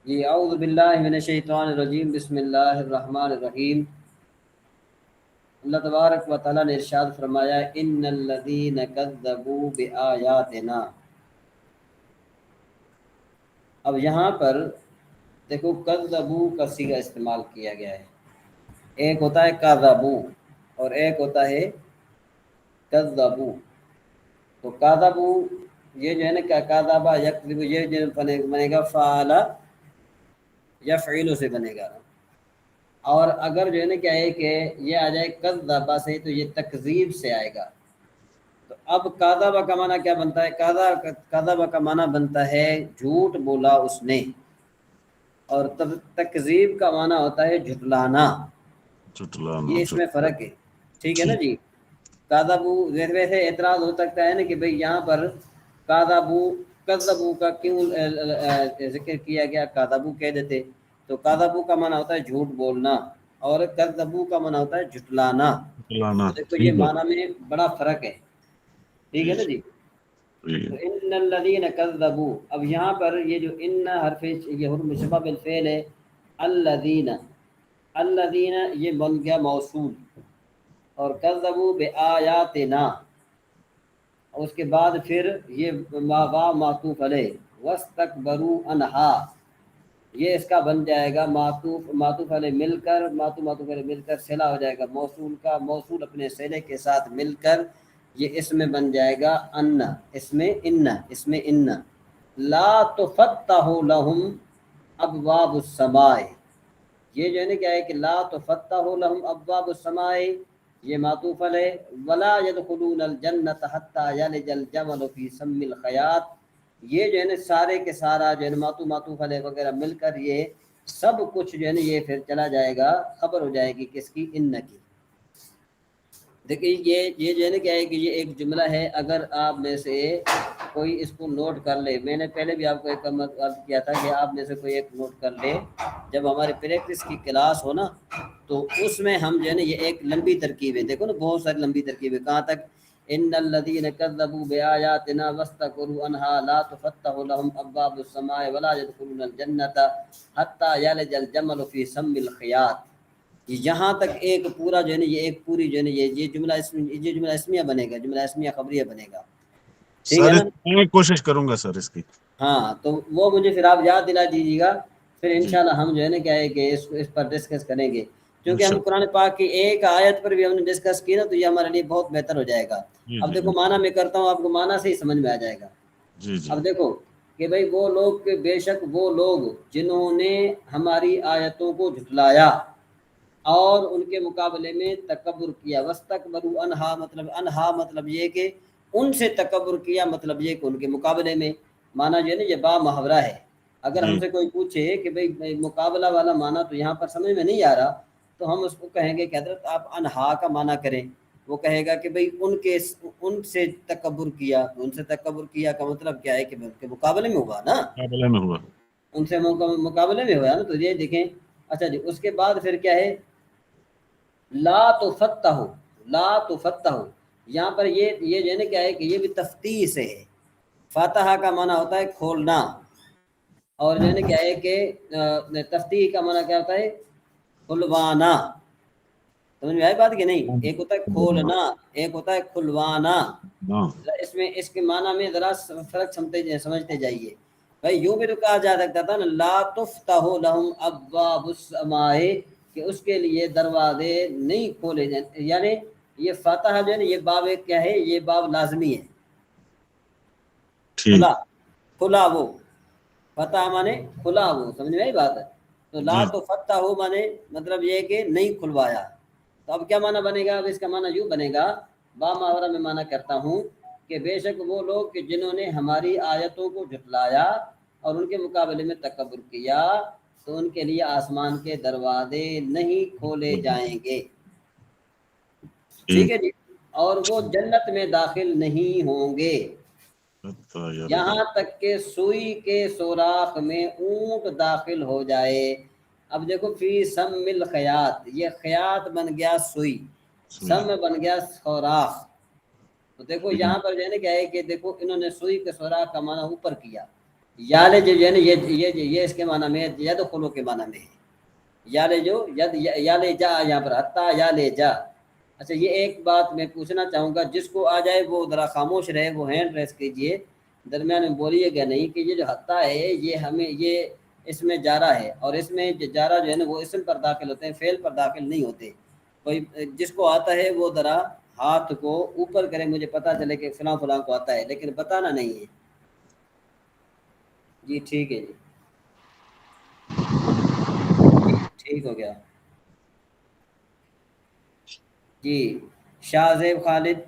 جی اعوذ باللہ من الشیطان الرجیم، بسم اللہ الرحمن الرحیم۔ اللہ تبارک و تعالیٰ نے ارشاد فرمایا ان الذین کذبوا بآیاتنا۔ اب یہاں پر دیکھو کذبوا کا صیغہ استعمال کیا گیا ہے۔ ایک ہوتا ہے کذبوا اور ایک ہوتا ہے کذبوا۔ تو کذبوا یہ جو ہے نا کیا کذبا یکذب، یہ جو بنے گا فعل یفعل سے بنے گا، اور اگر جو ہے نا کیا ہے کہ یہ آ جائے کذبا سے تو یہ تکذیب سے آئے گا۔ تو اب کذبا کا معنی کیا بنتا ہے؟ کذبا کا معنی بنتا ہے جھوٹ بولا اس نے، اور تکذیب کا معنی ہوتا ہے جھٹلانا۔ یہ اس میں فرق ہے، ٹھیک ہے نا جی۔ کذبوا ویسے اعتراض ہو سکتا ہے نا کہ بھئی یہاں پر کذبوا کا کیوں ذکر کیا گیا، کذبوا کہہ دیتے تو کذبوا کا معنی ہوتا ہے جھوٹ بولنا، اور کذبوا کا معنی ہوتا ہے جھٹلانا۔ تو دیکھو یہ معنی میں بڑا فرق ہے، ٹھیک ہے نا جی۔ تو ان الذین کذبوا، اب یہاں پر یہ جو ان حرف یہ حرف مشبہ بالفعل ہے، الذین یہ بن گیا موصول، اور کذبوا بآیاتنا، اور اس کے بعد پھر یہ واو معطوف علیہ، واستکبروا عنہا، یہ اس کا بن جائے گا معطوف علیہ مل کر، معطوف علیہ مل کر صلہ ہو جائے گا موصول کا، موصول اپنے صلے کے ساتھ مل کر یہ اس میں بن جائے گا ان، اس میں ان لا تفتح لہم ابواب السماء، یہ جو ہے نا کیا ہے کہ لا تفتح لہم ابواب السماء یہ معطوف علیہ، ولا يدخلون الجنۃ حتى يلج الجمل في سم الخیاط، یہ جو ہے نا سارے کے سارا جو ہے نا معطوف علیہ وغیرہ مل کر یہ سب کچھ جو ہے نا یہ پھر چلا جائے گا، خبر ہو جائے گی کس کی؟ ان کی۔ دیکھیے یہ جو ہے نا کیا ہے کہ یہ ایک جملہ ہے، اگر آپ میں سے کوئی اس کو نوٹ کر لے، میں نے پہلے بھی آپ کو ایک عرض کیا تھا کہ آپ میں سے کوئی ایک نوٹ کر لے، جب ہمارے پریکٹس کی کلاس ہو نا تو اس میں ہم جو ہے نا یہ ایک لمبی ترکیب ہے، دیکھو نا بہت ساری لمبی ترکیب ہے، کہاں تک ان الذین کذبوا بآیاتنا واستکبروا عنہا لا تفتح لهم ابواب السماء ولا يدخلون الجنۃ حتى يلج الجمل في سم الخیاط، یہاں تک ایک پورا جو ہے نا یہ ایک پوری جو ہے نا یہ جملہ اسمیہ بنے گا، جملہ اسمیہ خبریہ بنے گا، ٹھیک ہے نا۔ میں کوشش کروں گا سر اس کی، ہاں تو وہ مجھے پھر آپ یاد دلا دیجیے گا، پھر انشاءاللہ ہم جو ہے نا کیا ہے کہ اس پر ڈسکس کریں گے، کیونکہ ہم قرآن پاک کی ایک آیت پر بھی ہم نے ڈسکس کی نا تو یہ ہمارے لیے بہت بہتر ہو جائے گا۔ اب دیکھو معنی میں کرتا ہوں، آپ کو معنی سے ہی سمجھ میں آ جائے گا۔ اب دیکھو کہ بھئی وہ لوگ کہ بے شک وہ لوگ جنہوں نے ہماری آیتوں کو جھٹلایا اور ان کے مقابلے میں تکبر کیا، واستکبروا عنہا مطلب یہ کہ ان سے تکبر کیا، مطلب یہ کہ ان کے مقابلے میں، معنی جو ہے نا یہ با محاورہ ہے۔ اگر ہم سے کوئی پوچھے کہ بھئی مقابلہ والا معنی تو یہاں پر سمجھ میں نہیں آ رہا، تو ہم اس کو کہیں گے کہ حضرت آپ انہا کا معنی کریں، وہ کہے گا کہ بھئی ان سے تکبر کیا، تو ان سے تکبر کیا کا مطلب کیا ہے کہ ان کے مقابلے میں ہوا نا، ان سے مقابلے میں ہوا نا، تو یہ دیکھیں۔ اچھا جی، اس کے بعد پھر کیا ہے؟ لا تفتح، یہاں پر یہ جو ہے نا کیا ہے کہ یہ بھی تفتیح سے ہے، فاتحہ کا معنی ہوتا ہے کھولنا، اور جو ہے نا کیا ہے کہ تفتیح کا معنی کیا ہوتا ہے؟ کھلوانا، سمجھ میں آئی بات کہ نہیں؟ ایک ہوتا ہے کھولنا، ایک ہوتا ہے کھلوانا، اس کے معنی میں ذرا فرق سمجھتے جائیے۔ بھائی یوں بھی تو کہا جا سکتا تھا نا لا تفتح لہم ابواب السماء، کہ اس کے لیے دروازے نہیں کھولے جائیں، یعنی یہ فاتحہ جو ہے نا یہ باب کیا ہے؟ یہ باب لازمی ہے، کھلا وہ، فتح مانے کھلا وہ، سمجھ میں آئی بات ہے؟ تو لا تو فتح ہو مانے مطلب یہ کہ نہیں کھلوایا، تو اب کیا معنی بنے گا؟ اب اس کا معنی یوں بنے گا، با محاورہ میں معنی کرتا ہوں کہ بے شک وہ لوگ کہ جنہوں نے ہماری آیتوں کو جھٹلایا اور ان کے مقابلے میں تکبر کیا، تو ان کے لیے آسمان کے دروازے نہیں کھولے جائیں گے، ٹھیک ہے جی، اور وہ جنت میں داخل نہیں ہوں گے یہاں تک کہ سوئی کے سوراخ میں اونٹ داخل ہو جائے۔ اب دیکھو فی سم الخیاط، یہ خیاط بن گیا سوئی، سم بن گیا سوراخ، تو دیکھو یہاں پر جو ہے نا کیا ہے کہ دیکھو انہوں نے سوئی کے سوراخ کا معنی اوپر کیا، یال جو ہے نا یہ اس کے معنی میں ید خلو کے معنی میں ہے. یال جو ید یال جا یہاں پر حتیٰ یال جا. اچھا یہ ایک بات میں پوچھنا چاہوں گا، جس کو آ جائے وہ ذرا خاموش رہے، وہ ہینڈ ریس کیجئے، درمیان میں بولیے گا نہیں کہ یہ جو حتیٰ ہے یہ ہمیں یہ اس میں جارا ہے، اور اس میں جارا جو ہے نا وہ اسم پر داخل ہوتے ہیں، فعل پر داخل نہیں ہوتے. کوئی جس کو آتا ہے وہ ذرا ہاتھ کو اوپر کرے، مجھے پتہ چلے کہ فلاں فلاں کو آتا ہے، لیکن بتانا نہیں ہے. جی ٹھیک ہے جی ٹھیک ہو گیا. جی شاہ زیب خالد.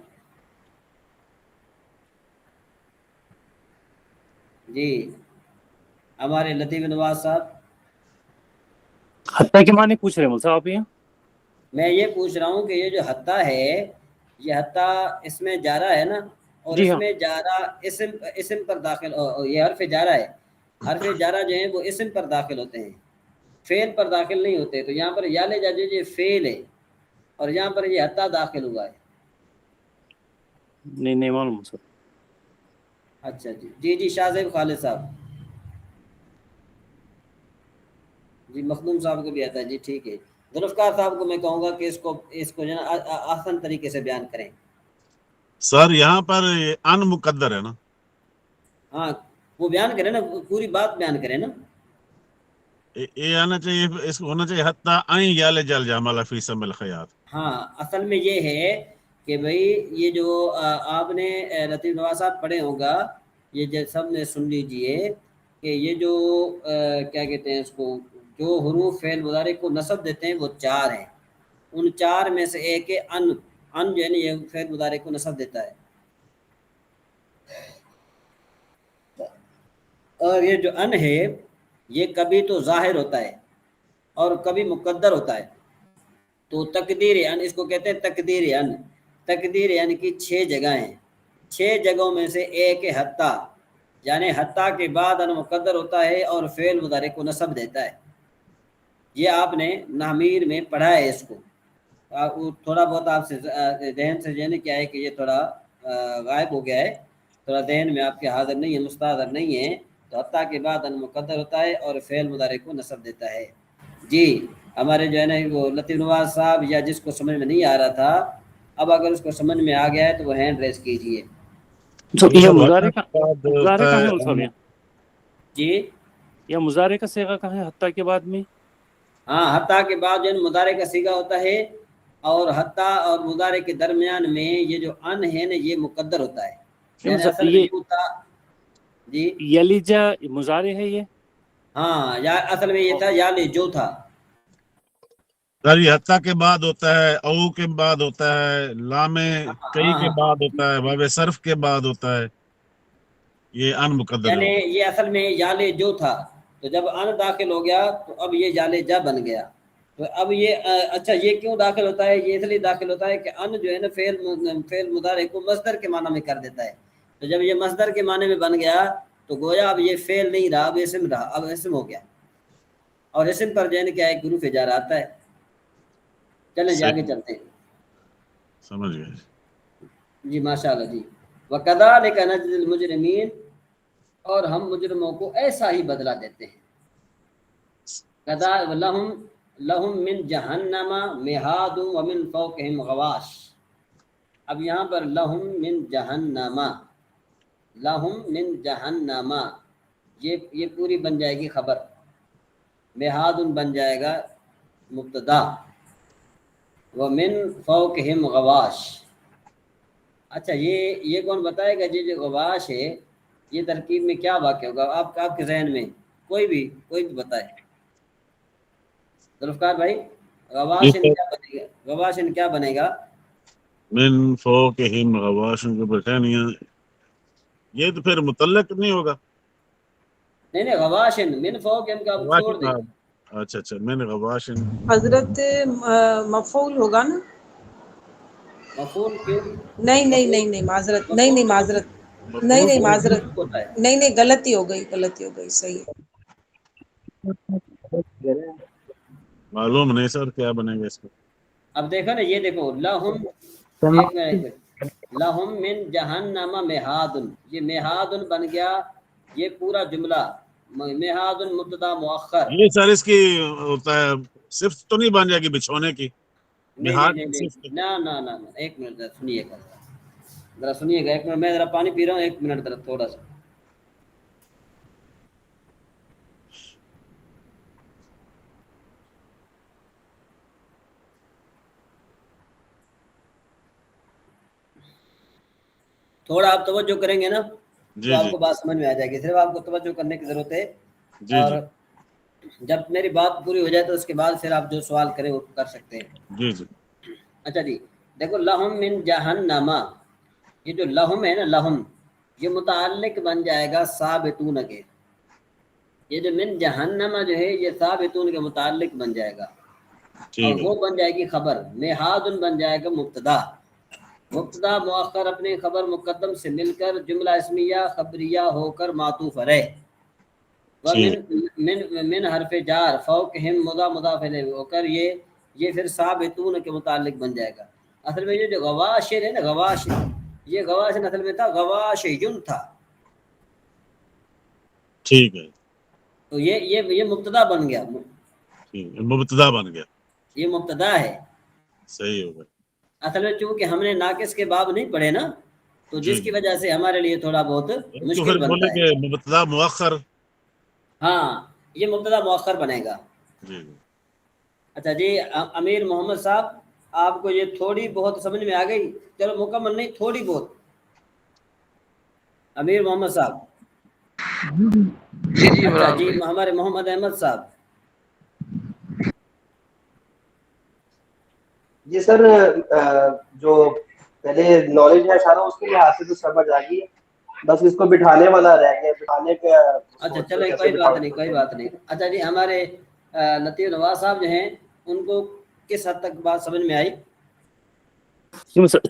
جی ہمارے لطیف نواز صاحب. حتیٰ کے معنی پوچھ رہے ہیں صاحب آپ یہ؟ میں یہ پوچھ رہا ہوں کہ یہ جو حتیٰ ہے، یہ حتیٰ اس میں جارا ہے نا، اور جی اس ہاں. میں جارا اسم پر داخل، یہ حرف جارا ہے، حرف جارا جو ہیں وہ اسم پر داخل ہوتے ہیں، فعل پر داخل نہیں ہوتے. تو یہاں پر یالے جا جو یہ فعل ہے، اور یہاں پر یہ حتیٰ داخل ہوا ہے. نہیں معلوم سر. اچھا جی جی شاہ زیب خالد صاحب. جی مخدوم صاحب کو بھی آتا ہے. جی ٹھیک ہے. ذوالفقار صاحب کو میں کہوں گا کہ اس کو جو ہے نا آسان طریقے سے بیان کریں. سر یہاں پر ان مقدر ہے نا؟ ہاں وہ بیان کریں نا، پوری بات بیان کریں نا. یہ آنا چاہیے، اس کو ہونا چاہیے حتیٰ این یال جل جامل فی سم الخیاط. ہاں اصل میں یہ ہے کہ بھئی یہ جو آپ نے لطیف نواز صاحب پڑھے ہوگا، یہ جو سب نے سن لیجئے کہ یہ جو کیا کہتے ہیں اس کو، جو حروف فعل مضارع کو نصب دیتے ہیں وہ 4 ہیں. ان 4 میں سے ایک ہے ان جو ہے نا یہ فعل مضارع کو نصب دیتا ہے. اور یہ جو ان ہے یہ کبھی تو ظاہر ہوتا ہے اور کبھی مقدر ہوتا ہے. تو تقدیر ان اس کو کہتے ہیں تقدیر ان. تقدیر ان کی 6 جگہیں ہیں، 6 جگہوں میں سے ایک ہے حتیٰ، یعنی حتیٰ کے بعد ان مقدر ہوتا ہے اور فعل مضارع کو نصب دیتا ہے. یہ آپ نے نحمیر میں پڑھا ہے. اس کو تھوڑا بہت آپ سے ذہن سے جو ہے کیا ہے کہ یہ تھوڑا غائب ہو گیا ہے، تھوڑا ذہن میں آپ کے حاضر نہیں ہے، مستحضر نہیں ہے. تو حتیٰ کے بعد ان مقدر ہوتا ہے اور فعل مضارع کو نصب دیتا ہے. جی ہمارے جو ہے نا وہ لطیف نواز صاحب، یا جس کو سمجھ میں نہیں آ رہا تھا، اب اگر اس کو سمجھ میں آ گیا ہے تو وہ ہینڈ ریز کیجئے. یہ مضارع کہاں ہے صاحب؟ جی یہ مضارع کا صیغہ کہاں ہے حتیٰ کے بعد میں؟ ہاں حتیٰ کے بعد جو ہے مضارع کا صیغہ ہوتا ہے، اور حتیٰ اور مضارع کے درمیان میں یہ جو ان ہے نا یہ مقدر ہوتا ہے. یعنی اصل میں یوں تھا. جی یلیجا مضارع ہے یہ؟ ہاں یا اصل میں یہ تھا یال جو تھا. سر یہ حتیٰ کے بعد ہوتا ہے، او کے بعد ہوتا ہے، لام کئی کے بعد ہوتا ہے، باب صرف کے بعد ہوتا ہے. یہ ان مقدر یعنی ہوتا ہے. یہ اصل میں یال جو تھا، تو جب ان داخل ہو گیا تو اب یہ یال جا بن گیا. تو اب یہ اچھا یہ کیوں داخل ہوتا ہے؟ یہ اس لیے داخل ہوتا ہے کہ ان جو ہے نا فعل مضارع کو مصدر کے معنی میں کر دیتا ہے. تو جب یہ مصدر کے معنی میں بن گیا تو گویا اب یہ فعل نہیں رہا، اب اسم رہا، اب اسم ہو گیا. اور اسم پر جو ہے نا کیا ایک حروف جارا آتا ہے. چلیں جی آگے چلتے ہیں. سمجھ گئے جی ماشاء اللہ. جی وَكَذَلِكَ نَجْزِي الْمُجْرِمِينَ، اور ہم مجرموں کو ایسا ہی بدلہ دیتے ہیں. لَهُم مِّن جَهَنَّمَ مِهَادٌ وَمِن فَوْقِهِمْ غَوَاشٍ. اب یہاں پر لَهُم مِّن جَهَنَّمَ، لَهُم مِّن جَهَنَّمَ یہ پوری بن جائے گی خبر، مِهَادٌ بن جائے گا مبتدا، وَمِن فَوْقِهِمْ غَوَاشٍ. اچھا یہ کون بتائے گا جی جو غواش ہے یہ ترکیب میں کیا واقع ہوگا آپ کے ذہن میں؟ کوئی بھی بتائے. ذوالفقار بھائی غواشن کیا بنے گا؟ غواشن کیا بنے گا؟ من فوقہم غواشن کے بٹانیاں، یہ تو پھر متعلق نہیں ہوگا. نہیں غواشن من فوقہم کا چھوڑ دیں. اچھا من غواشن حضرت مفعول ہوگا نا؟ مفعول کیوں؟ نہیں معذرت، نہیں معذرت، نہیں غلطی ہو گئی صحیح. معلوم نہیں سر کیا بنے گا اس کو. اب دیکھو نا، یہ دیکھو لہم، لہم من جہنم مہاد، یہ مہاد بن گیا یہ پورا جملہ مہاد مبتدا مؤخر. یہ سر اس کی ہوتا ہے صرف تو نہیں بن جائے گی بچھونے کی؟ نہ ایک منٹ سنیے گا ذرا سنیے گا ایک منٹ. میں ذرا پانی پی رہا ہوں, ایک منٹ ذرا تھوڑا سا. تھوڑا آپ توجہ کریں گے نا تو آپ کو بات سمجھ میں آ جائے گی. صرف آپ کو توجہ کرنے کی ضرورت ہے, اور جب میری بات پوری ہو جائے تو اس کے بعد پھر آپ جو سوال کریں وہ کر سکتے ہیں. جی جی. اچھا جی دیکھو, لہم من جہنم, یہ جو لہم ہے نا, لہم یہ متعلق بن جائے گا ثابتون کے. یہ جو من جہنم جو ہے یہ ثابتون کے متعلق بن جائے گا, اور وہ بن جائے گی خبر. مہاد بن جائے گا مبتدا. مبتدا مؤخر اپنے خبر مقدم سے مل کر جملہ اسمیہ خبریہ ہو کر معطوف رہے. من حرف جار فوقہم مضاف الیہ ہو کر یہ پھر ثابتون کے متعلق بن جائے گا. اصل میں یہ جو غواشر ہے نا, غواشر, یہ غواشر اصل میں تھا غواشیون تھا. ٹھیک ہے, تو یہ مبتدا بن گیا. مبتدا بن گیا, یہ مبتدا ہے. صحیح ہو گیا. اصل میں چونکہ ہم نے ناقص کے باب نہیں پڑھے نا, تو جس کی وجہ سے ہمارے لیے تھوڑا بہت مشکل بنتا ہے. مبتدا مؤخر, ہاں یہ مبتدا مؤخر بنے گا. جی. اچھا جی, امیر محمد صاحب آپ کو یہ تھوڑی بہت سمجھ میں آ گئی؟ چلو مکمل نہیں, تھوڑی بہت. امیر محمد صاحب. اچھا جی, ہمارے محمد احمد صاحب. جی سر, جو پہلے نالج ہے سارا اس کے لحاظ سے تو سمجھ آ گئی ہے, بس اس کو بٹھانے والا رہ گیا, بٹھانے کا. اچھا چلے, کوئی بات نہیں. اچھا جی, ہمارے لطیف نواز صاحب جو ہیں ان کو کس حد تک بات سمجھ میں آئی؟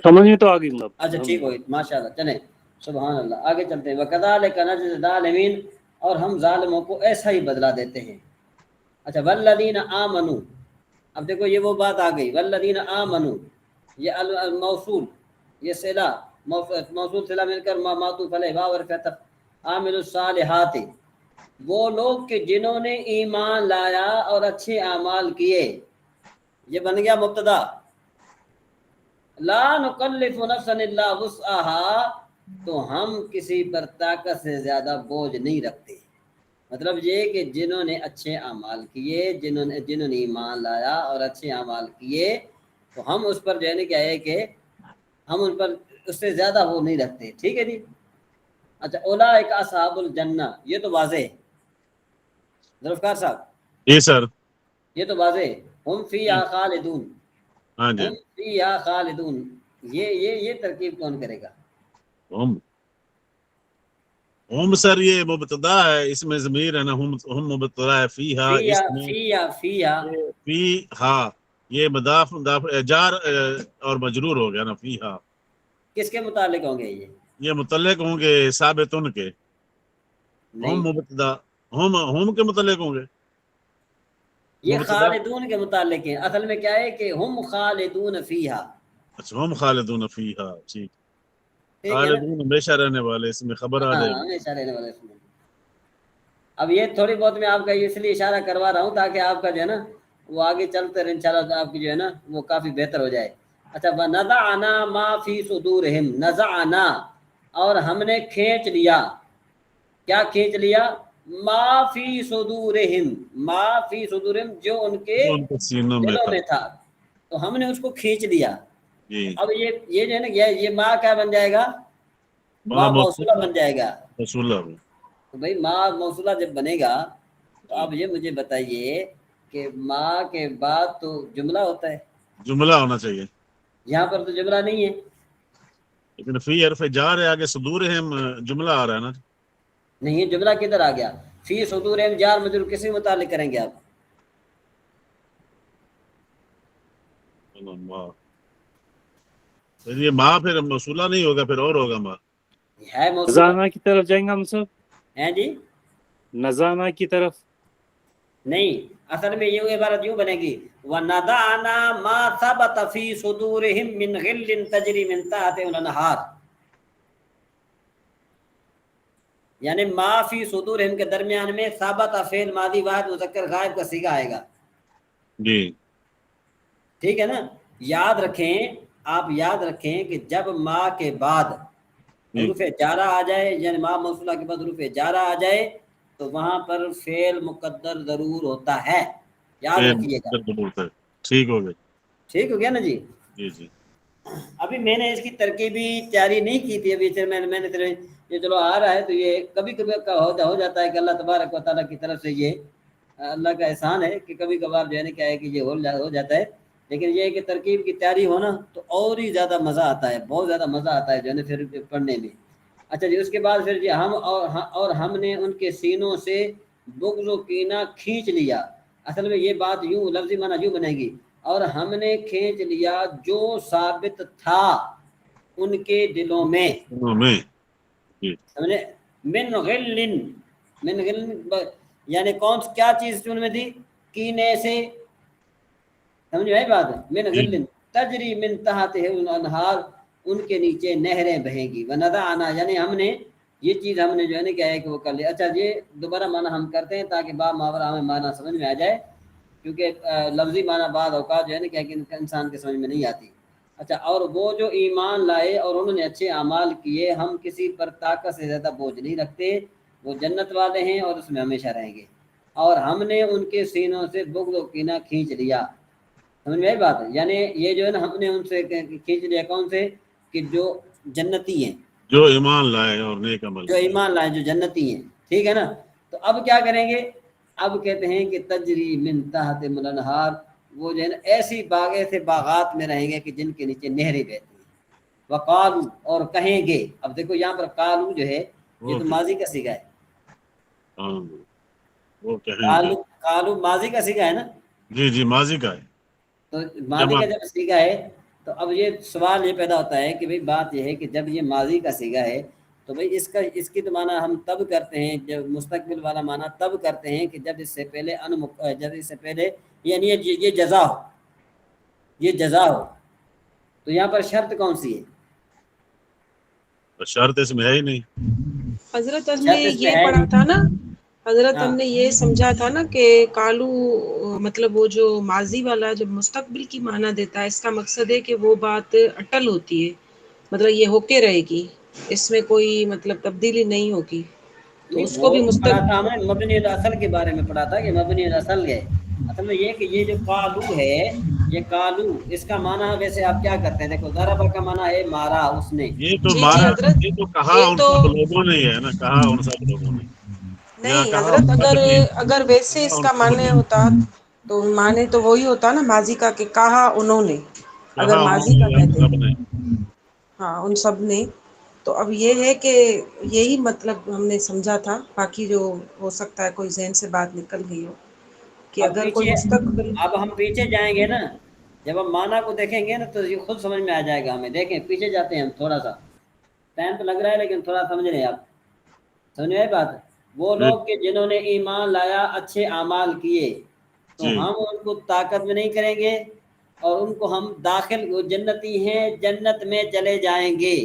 سمجھ میں تو آ گئی. اچھا ٹھیک ہوئی, ماشاء اللہ. چلیں سبحان اللہ, آگے چلتے ہیں. وَكَذَلِكَ نَجْزِي الظَّالِمِينَ, اور ہم ظالموں کو ایسا ہی بدلہ دیتے ہیں. اچھا, وَالَّذِينَ آمَنُوا, اب دیکھو یہ وہ بات آ گئی. وَالَّذِينَ آمَنُوا, یہ الموصول, یہ صلہ موصول صلہ مل کر معطوف علیہ واو اور کہتا عامل الصالحات, وہ لوگ کہ جنہوں نے ایمان لایا اور اچھے اعمال کیے. یہ بن گیا مبتدا. لا نکلف نفسا الا وسعها, تو ہم کسی پر طاقت سے زیادہ بوجھ نہیں رکھتے. مطلب یہ کہ جنہوں نے اچھے اعمال کیے, جنہوں نے ایمان لایا اور اچھے اعمال کیے, تو ہم اس پر جو ہے کیا ہے کہ ہم ان پر اس سے زیادہ وہ نہیں رکھتے. ٹھیک ہے جی. اچھا, اولئک اصحاب الجنہ, یہ تو واضح ہے ذوالفقار صاحب. جی سر, یہ تو واضح ہے. ہم فیہا خالدون, ہاں جی. ہم فیہا خالدون, یہ ترکیب کون کرے گا؟ ہم سر یہ مبتدا ہے, اس میں ضمیر ہے نا, ہم مبتدا ہے. فیہا, اس میں فیہا یہ مضاف جار اور مجرور ہو گیا نا. فیہا کس کے متعلق ہوں گے؟ یہ متعلق ہوں گے ثابتن کے. ہم مبتدا ہم کے متعلق ہوں گے. یہ خالدون کے متعلق ہیں. اصل میں کیا ہے کہ ہم خالدون فیہا. اچھا, ہم خالدون فیہا. ٹھیک, خالدون ہمیشہ رہنے والے, اس میں خبر آ جائے گی. ہمیشہ رہنے والے. اب یہ تھوڑی بہت میں آپ کا اس لیے اشارہ کروا رہا ہوں تاکہ آپ کا جو ہے نا وہ آگے چلتے رہے, انشاءاللہ آپ کی جو ہے نا وہ کافی بہتر ہو جائے. اچھا, وَنَزَعْنَا مَا فِي صُدُورِهِمْ, نَزَعْنَا, اور ہم نے کھینچ لیا. کیا کھینچ لیا؟ ما فی صدورہم, ما فی صدورہم, جو ان کے سینوں میں تھا, تو ہم نے اس کو کھینچ لیا. جی. اب یہ جو ہے نا یہ ما کیا بن جائے گا؟ ما موصولہ بن جائے گا. موصولہ. تو بھائی ما موصولہ جب بنے گا تو اب یہ مجھے بتائیے کہ ما کے بعد تو جملہ ہوتا ہے. جملہ ہونا چاہیے. یہاں پر تو جملہ نہیں ہے, لیکن فی حرف جار ہے, آگے صدورہم جملہ آ رہا ہے نا. نہیں, جملہ کدھر آ گیا؟ فی صدورہم جار مجرور کسی متعلق کریں گے آپ؟ یہ ما پھر موصولہ نہیں ہوگا, پھر اور ہوگا ما. ہے نزانا کی طرف جائیں گے ہم سب. ہیں جی, نزانا کی طرف نہیں, اصل میں یہ عبارت یوں بنے گی وَنَضَعْنَا مَا ثَبَتَ فِي صُدُورِهِمْ مِنْ غِلٍّ تَجْرِي مِنْ تَحْتِهَا الْأَنْهَارُ. یعنی ما فی صدورہم کے درمیان میں ثابت فعل ماضی واحد مذکر غائب کا صیغہ آئے گا جی ٹھیک ہے نا. یاد رکھیں آپ یاد رکھیں کہ جب ما کے بعد حروف جارہ آ جائے یعنی ما موصولہ کے بعد حروف جارہ آ جائے تو وہاں پر فعل مقدر ضرور ہوتا ہے یاد رکھیے گا. ٹھیک ہو گیا ٹھیک ہو گیا نا جی. جی جی ابھی میں نے اس کی ترکیبی تیاری نہیں کی تھی ابھی میں نے یہ چلو آ رہا ہے تو یہ کبھی کبھی ہو جاتا ہے کہ اللہ تبارک و تعالیٰ کی طرف سے یہ اللہ کا احسان ہے کہ کبھی کبھار جو ہے نا کیا ہے کہ یہ ہو جاتا ہے. لیکن یہ ہے کہ ترکیب کی تیاری ہونا تو اور ہی زیادہ مزہ آتا ہے بہت زیادہ مزہ آتا ہے جو ہے نا پھر پڑھنے میں. اچھا جی اس کے بعد پھر جی ہم نے ان کے سینوں سے بغض و کینہ کھینچ لیا. اصل میں یہ بات یوں لفظی معنی یوں بنے گی اور ہم نے کھینچ لیا جو ثابت تھا ان کے دلوں میں سمجھے. من غل یعنی کون کیا چیز ان میں تھی کینے سے سمجھ بھائی بات. من غل تجری من تحتہ الانہار ان کے نیچے نہریں بہیں گی. ونضعنا یعنی ہم نے یہ چیز ہم نے جو ہے نا کیا ہے کہ وہ کر لیا. اچھا یہ دوبارہ معنی ہم کرتے ہیں تاکہ باب ماورا ہمیں معنی سمجھ میں آ جائے کیونکہ لفظی معنی بعض اوقات جو ہے نا کیا کہ انسان کے سمجھ میں نہیں آتی. اچھا اور وہ جو ایمان لائے اور انہوں نے اچھے اعمال کیے ہم کسی پر طاقت سے زیادہ بوجھ نہیں رکھتے وہ جنت والے ہیں اور اس میں ہمیشہ رہیں گے. اور ہم نے ان کے سینوں سے بغض و کینہ کھینچ لیا. سمجھ میں آئی بات ہے. یعنی یہ جو ہے نا ہم نے ان سے کھینچ لیا کون سے کہ جو جنتی ہیں جو ایمان لائے اور نیک عمل جو ایمان لائے جو جنتی ہیں ٹھیک ہے نا. تو اب کیا کریں گے اب کہتے ہیں کہ تجری من تحتہم الانہار وہ جو ہے نا ایسے باغات میں رہیں گے کہ جن کے نیچے نہریں بہتی ہیں. وقالو اور کہیں گے. اب دیکھو یہاں پر قالو جو ہے یہ تو ماضی کا صیغہ ہے. قالو ماضی کا صیغہ ہے نا. جی جی ماضی کا ہے. تو ماضی کا جب صیغہ ہے تو اب یہ سوال یہ پیدا ہوتا ہے کہ بھئی بات یہ ہے کہ جب یہ ماضی کا صیغہ ہے تو بھئی اس کی تو معنی ہم تب کرتے ہیں جب مستقبل والا معنی تب کرتے ہیں کہ جب اس سے پہلے یعنی یہ جزا ہو. تو یہاں پر شرط کون سی ہے؟ شرط اس میں ہے ہی نہیں. حضرت ہم نے یہ پڑھا تھا نا حضرت ہم نے یہ سمجھا تھا نا کہ کالو مطلب وہ جو ماضی والا جب مستقبل کی معنی دیتا ہے اس کا مقصد ہے کہ وہ بات اٹل ہوتی ہے مطلب یہ ہو کے رہے گی اس میں کوئی مطلب تبدیلی نہیں ہوگی. تو اس کو بھی پڑھا تھا ہم نے مبنی الاصل کے بارے میں پڑھا تھا کہ مبنی الاصل ہے. اصل میں یہ کہ یہ جو قالو ہے یہ قالو اس کا معنی ویسے آپ کیا کرتے ہیں دیکھو ضرب کا معنی ہے مارا اس نے. یہ تو مارا یہ تو کہا ان سب لوگوں نے ہے نا کہا ان سب لوگوں نے نہیں حضرت اگر ویسے اس کا معنی ہوتا تو معنی تو وہی ہوتا نا ماضی کا کہ کہا انہوں نے اگر ماضی کا کہتے ہاں ان سب نے. تو اب یہ ہے کہ یہی مطلب ہم نے سمجھا تھا باقی جو ہو سکتا ہے کوئی ذہن سے بات نکل گئی ہو کہ اب اگر کوئی پیچھے مستقبل اب ہم پیچھے جائیں گے نا جب ہم معنی کو دیکھیں گے نا تو یہ خود سمجھ میں آ جائے گا ہمیں. دیکھیں پیچھے جاتے ہیں ہم تھوڑا سا ٹائم تو لگ رہا ہے لیکن تھوڑا سمجھ رہے ہیں آپ سمجھ میں بات. وہ لوگ کہ جنہوں نے ایمان لایا اچھے اعمال کیے تو ہم ان کو طاقت میں نہیں کریں گے اور ان کو ہم داخل جنتی ہیں جنت میں چلے جائیں گے.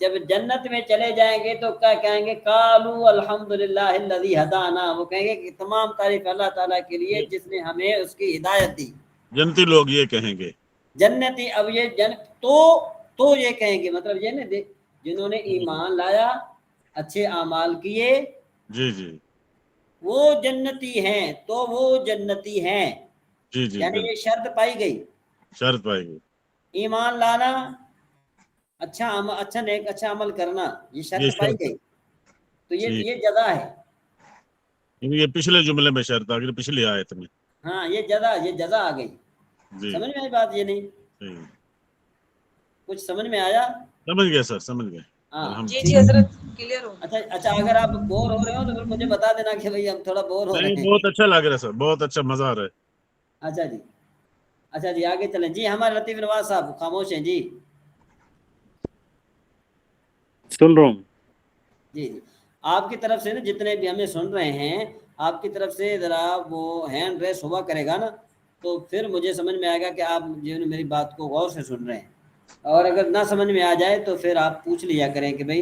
جب جنت میں چلے جائیں گے تو کیا کہیں گے قالوا الحمدللہ الذی ہدانا. وہ کہیں گے کہ تمام تعریف اللہ تعالیٰ کے لیے جس نے ہمیں اس کی ہدایت دی. جنتی لوگ یہ کہیں گے جنتی. اب یہ تو یہ کہیں گے مطلب یہ نا جنہوں نے ایمان لایا اچھے اعمال کیے جی جی وہ جنتی ہیں تو وہ جنتی ہیں. جی جی یعنی یہ شرط پائی گئی شرط پائی گئی ایمان لانا اچھا عمل کرنا یہ شرط پائی گئی. تو یہ جزا ہے. یہ پچھلے جملے میں شرط آ گئی پچھلی آیت میں. ہاں یہ جزا آ گئی. سمجھ میں آئی بات یہ نہیں کچھ سمجھ میں آیا. سمجھ گئے سر سمجھ گئے. جی حضرت کلیئر ہو. اچھا اگر آپ بور ہو رہے ہو تو پھر مجھے بتا دینا کہ بھئی ہم تھوڑا بور ہو رہے ہیں. بہت اچھا لگ رہا ہے سر بہت اچھا مزہ آ رہا ہے. اچھا جی آگے چلیں. جی ہمارے لطیف نواز صاحب خاموش ہیں. جی سن رہا ہوں. جی آپ کی طرف سے نا جتنے بھی ہمیں سن رہے ہیں آپ کی طرف سے ذرا وہ ہینڈ ریس ہوا کرے گا نا تو پھر مجھے سمجھ میں آئے گا کہ آپ جو ہے میری بات کو غور سے سن رہے ہیں. اور اگر نہ سمجھ میں آ جائے تو پھر آپ پوچھ لیا کریں کہ بھئی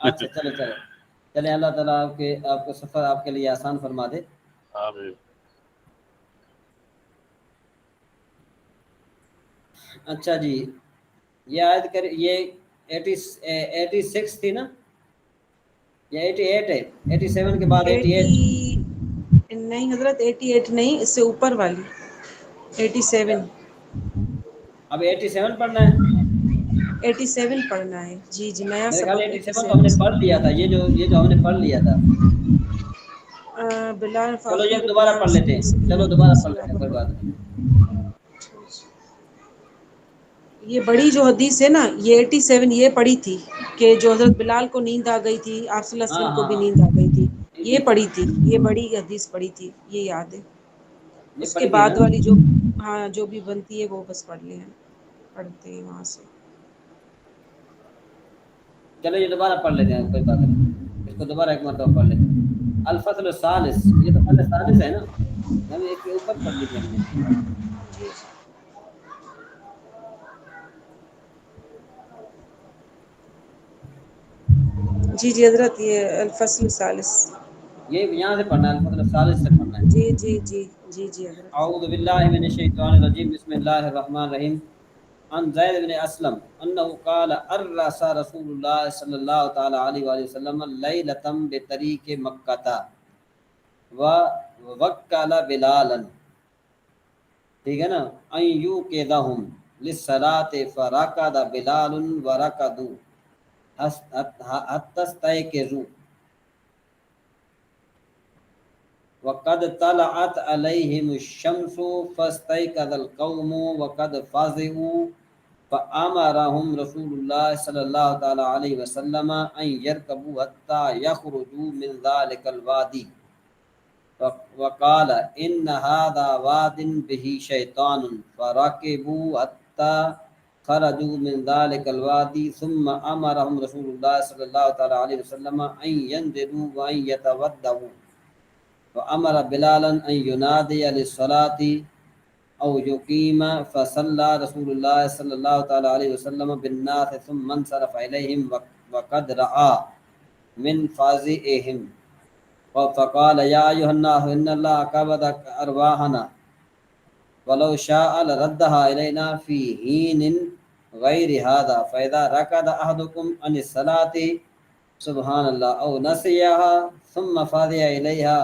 اچھا چلو چلو چلیں، اللہ تعالیٰ آپ کو سفر آپ کے لیے آسان فرما دے. آمین. اچھا جی، یہ آیت کر یہ 86 تھی نا یا 88 ہے؟ 87 کے بعد 88. نہیں حضرت 88 نہیں، اس سے اوپر والی 87. اب 87 پڑھنا ہے؟ 87 پڑھنا ہے جی جی، نیا میرے خیال سبق 87 تو ہم نے 87 پڑھ لیا تھا، یہ جو ہم نے پڑھ لیا تھا. بلال چلو یہ فاخبر دوبارہ بلال پڑھ لیتے ہیں، چلو دوبارہ پڑھ لیتے ہیں، کوئی بات نہیں. یہ بڑی جو حدیث ہے نا، یہ 87 یہ پڑھی تھی کہ جو حضرت بلال کو نیند آ گئی تھی، آپ صلی اللہ علیہ ہاں وسلم کو ہاں بھی ہاں نیند آ گئی تھی، جی یہ جی پڑھی تھی، یہ بڑی حدیث پڑھی تھی، یہ یاد ہے. یہ اس کے پڑھی تھی نا. بعد والی جو ہاں جو بھی بنتی ہے وہ بس پڑھ لیں، پڑھتے ہیں وہاں سے. چلو یہ دوبارہ پڑھ لیتے ہیں، کوئی بات نہیں، اس کو دوبارہ ایک مرتبہ پڑھ لیتے ہیں. الفصل الثالث، یہ تو فصل ثالث ہے نا، ہم ایک کے اوپر پڑھ لی تھی ہم نے. جی جی حضرت، یہ الفصل الثالث. یہ یہاں سے پڑھنا ہے، الفصل الثالث سے پڑھنا ہے. جی جی جی جی جی حضرت. اعوذ باللہ من الشیطان الرجیم، بسم اللہ الرحمن الرحیم. عن زید بن اسلم انه قال ارس رسول اللہ صلی اللہ تعالی علیہ وآلہ وسلم لیلۃ بطریق مکہ ووکل بلالا، ٹھیک ہے نا، ان یوقظہم للصلاۃ فرکض بلال ورکضوا حتی استيقظوا وقد طلعت عليهم الشمس فاستيقظ القوم وقد فزعوا فأمرهم رسول الله صلى الله تعالى عليه وسلم أن يركبوا حتى يخرجوا من ذلك الوادي، وقال إن هذا واد به شيطان، فركبوا حتى خرجوا من ذلك الوادي ثم أمرهم رسول الله صلى الله تعالى عليه وسلم أن ينزلوا وأن يتودوا، وأمر بلالا أن ينادي للصلاة أو يقيم، فصلى رسول الله صلى الله تعالى عليه وسلم بالناس ثم انصرف إليهم وقد رأى من فزعهم فقال يا أيها الناس إن الله قبض أرواحنا ولو شاء لردها إلينا في حين غير هذا، فإذا ركض أحدكم عن الصلاة سبحان الله أو نسيها ثم فزع إليها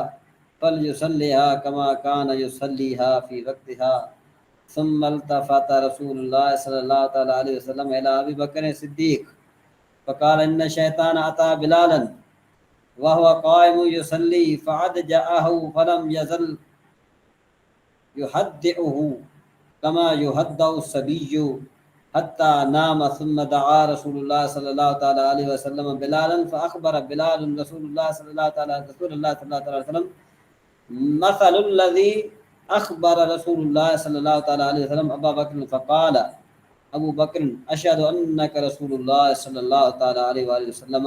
فليصليها كما كان يصليها في وقتها. ثم التفت رسول الله صلى الله عليه وسلم إلى أبي بكر الصديق فقال إن الشيطان أتى بلالا وهو قائم يصلي فأضجعه فلم يزل يهدئه كما يهدأ الصبي حتى نام، ثم دعا رسول الله صلى الله عليه وسلم بلالا فأخبر بلال رسول الله صلى الله عليه وسلم مثل الذي أخبر رسول الله صلى الله عليه وسلم أبا بكر، فقال ابو بکر اشہد انک رسول اللہ صلی اللہ علیہ وآلہ وسلم.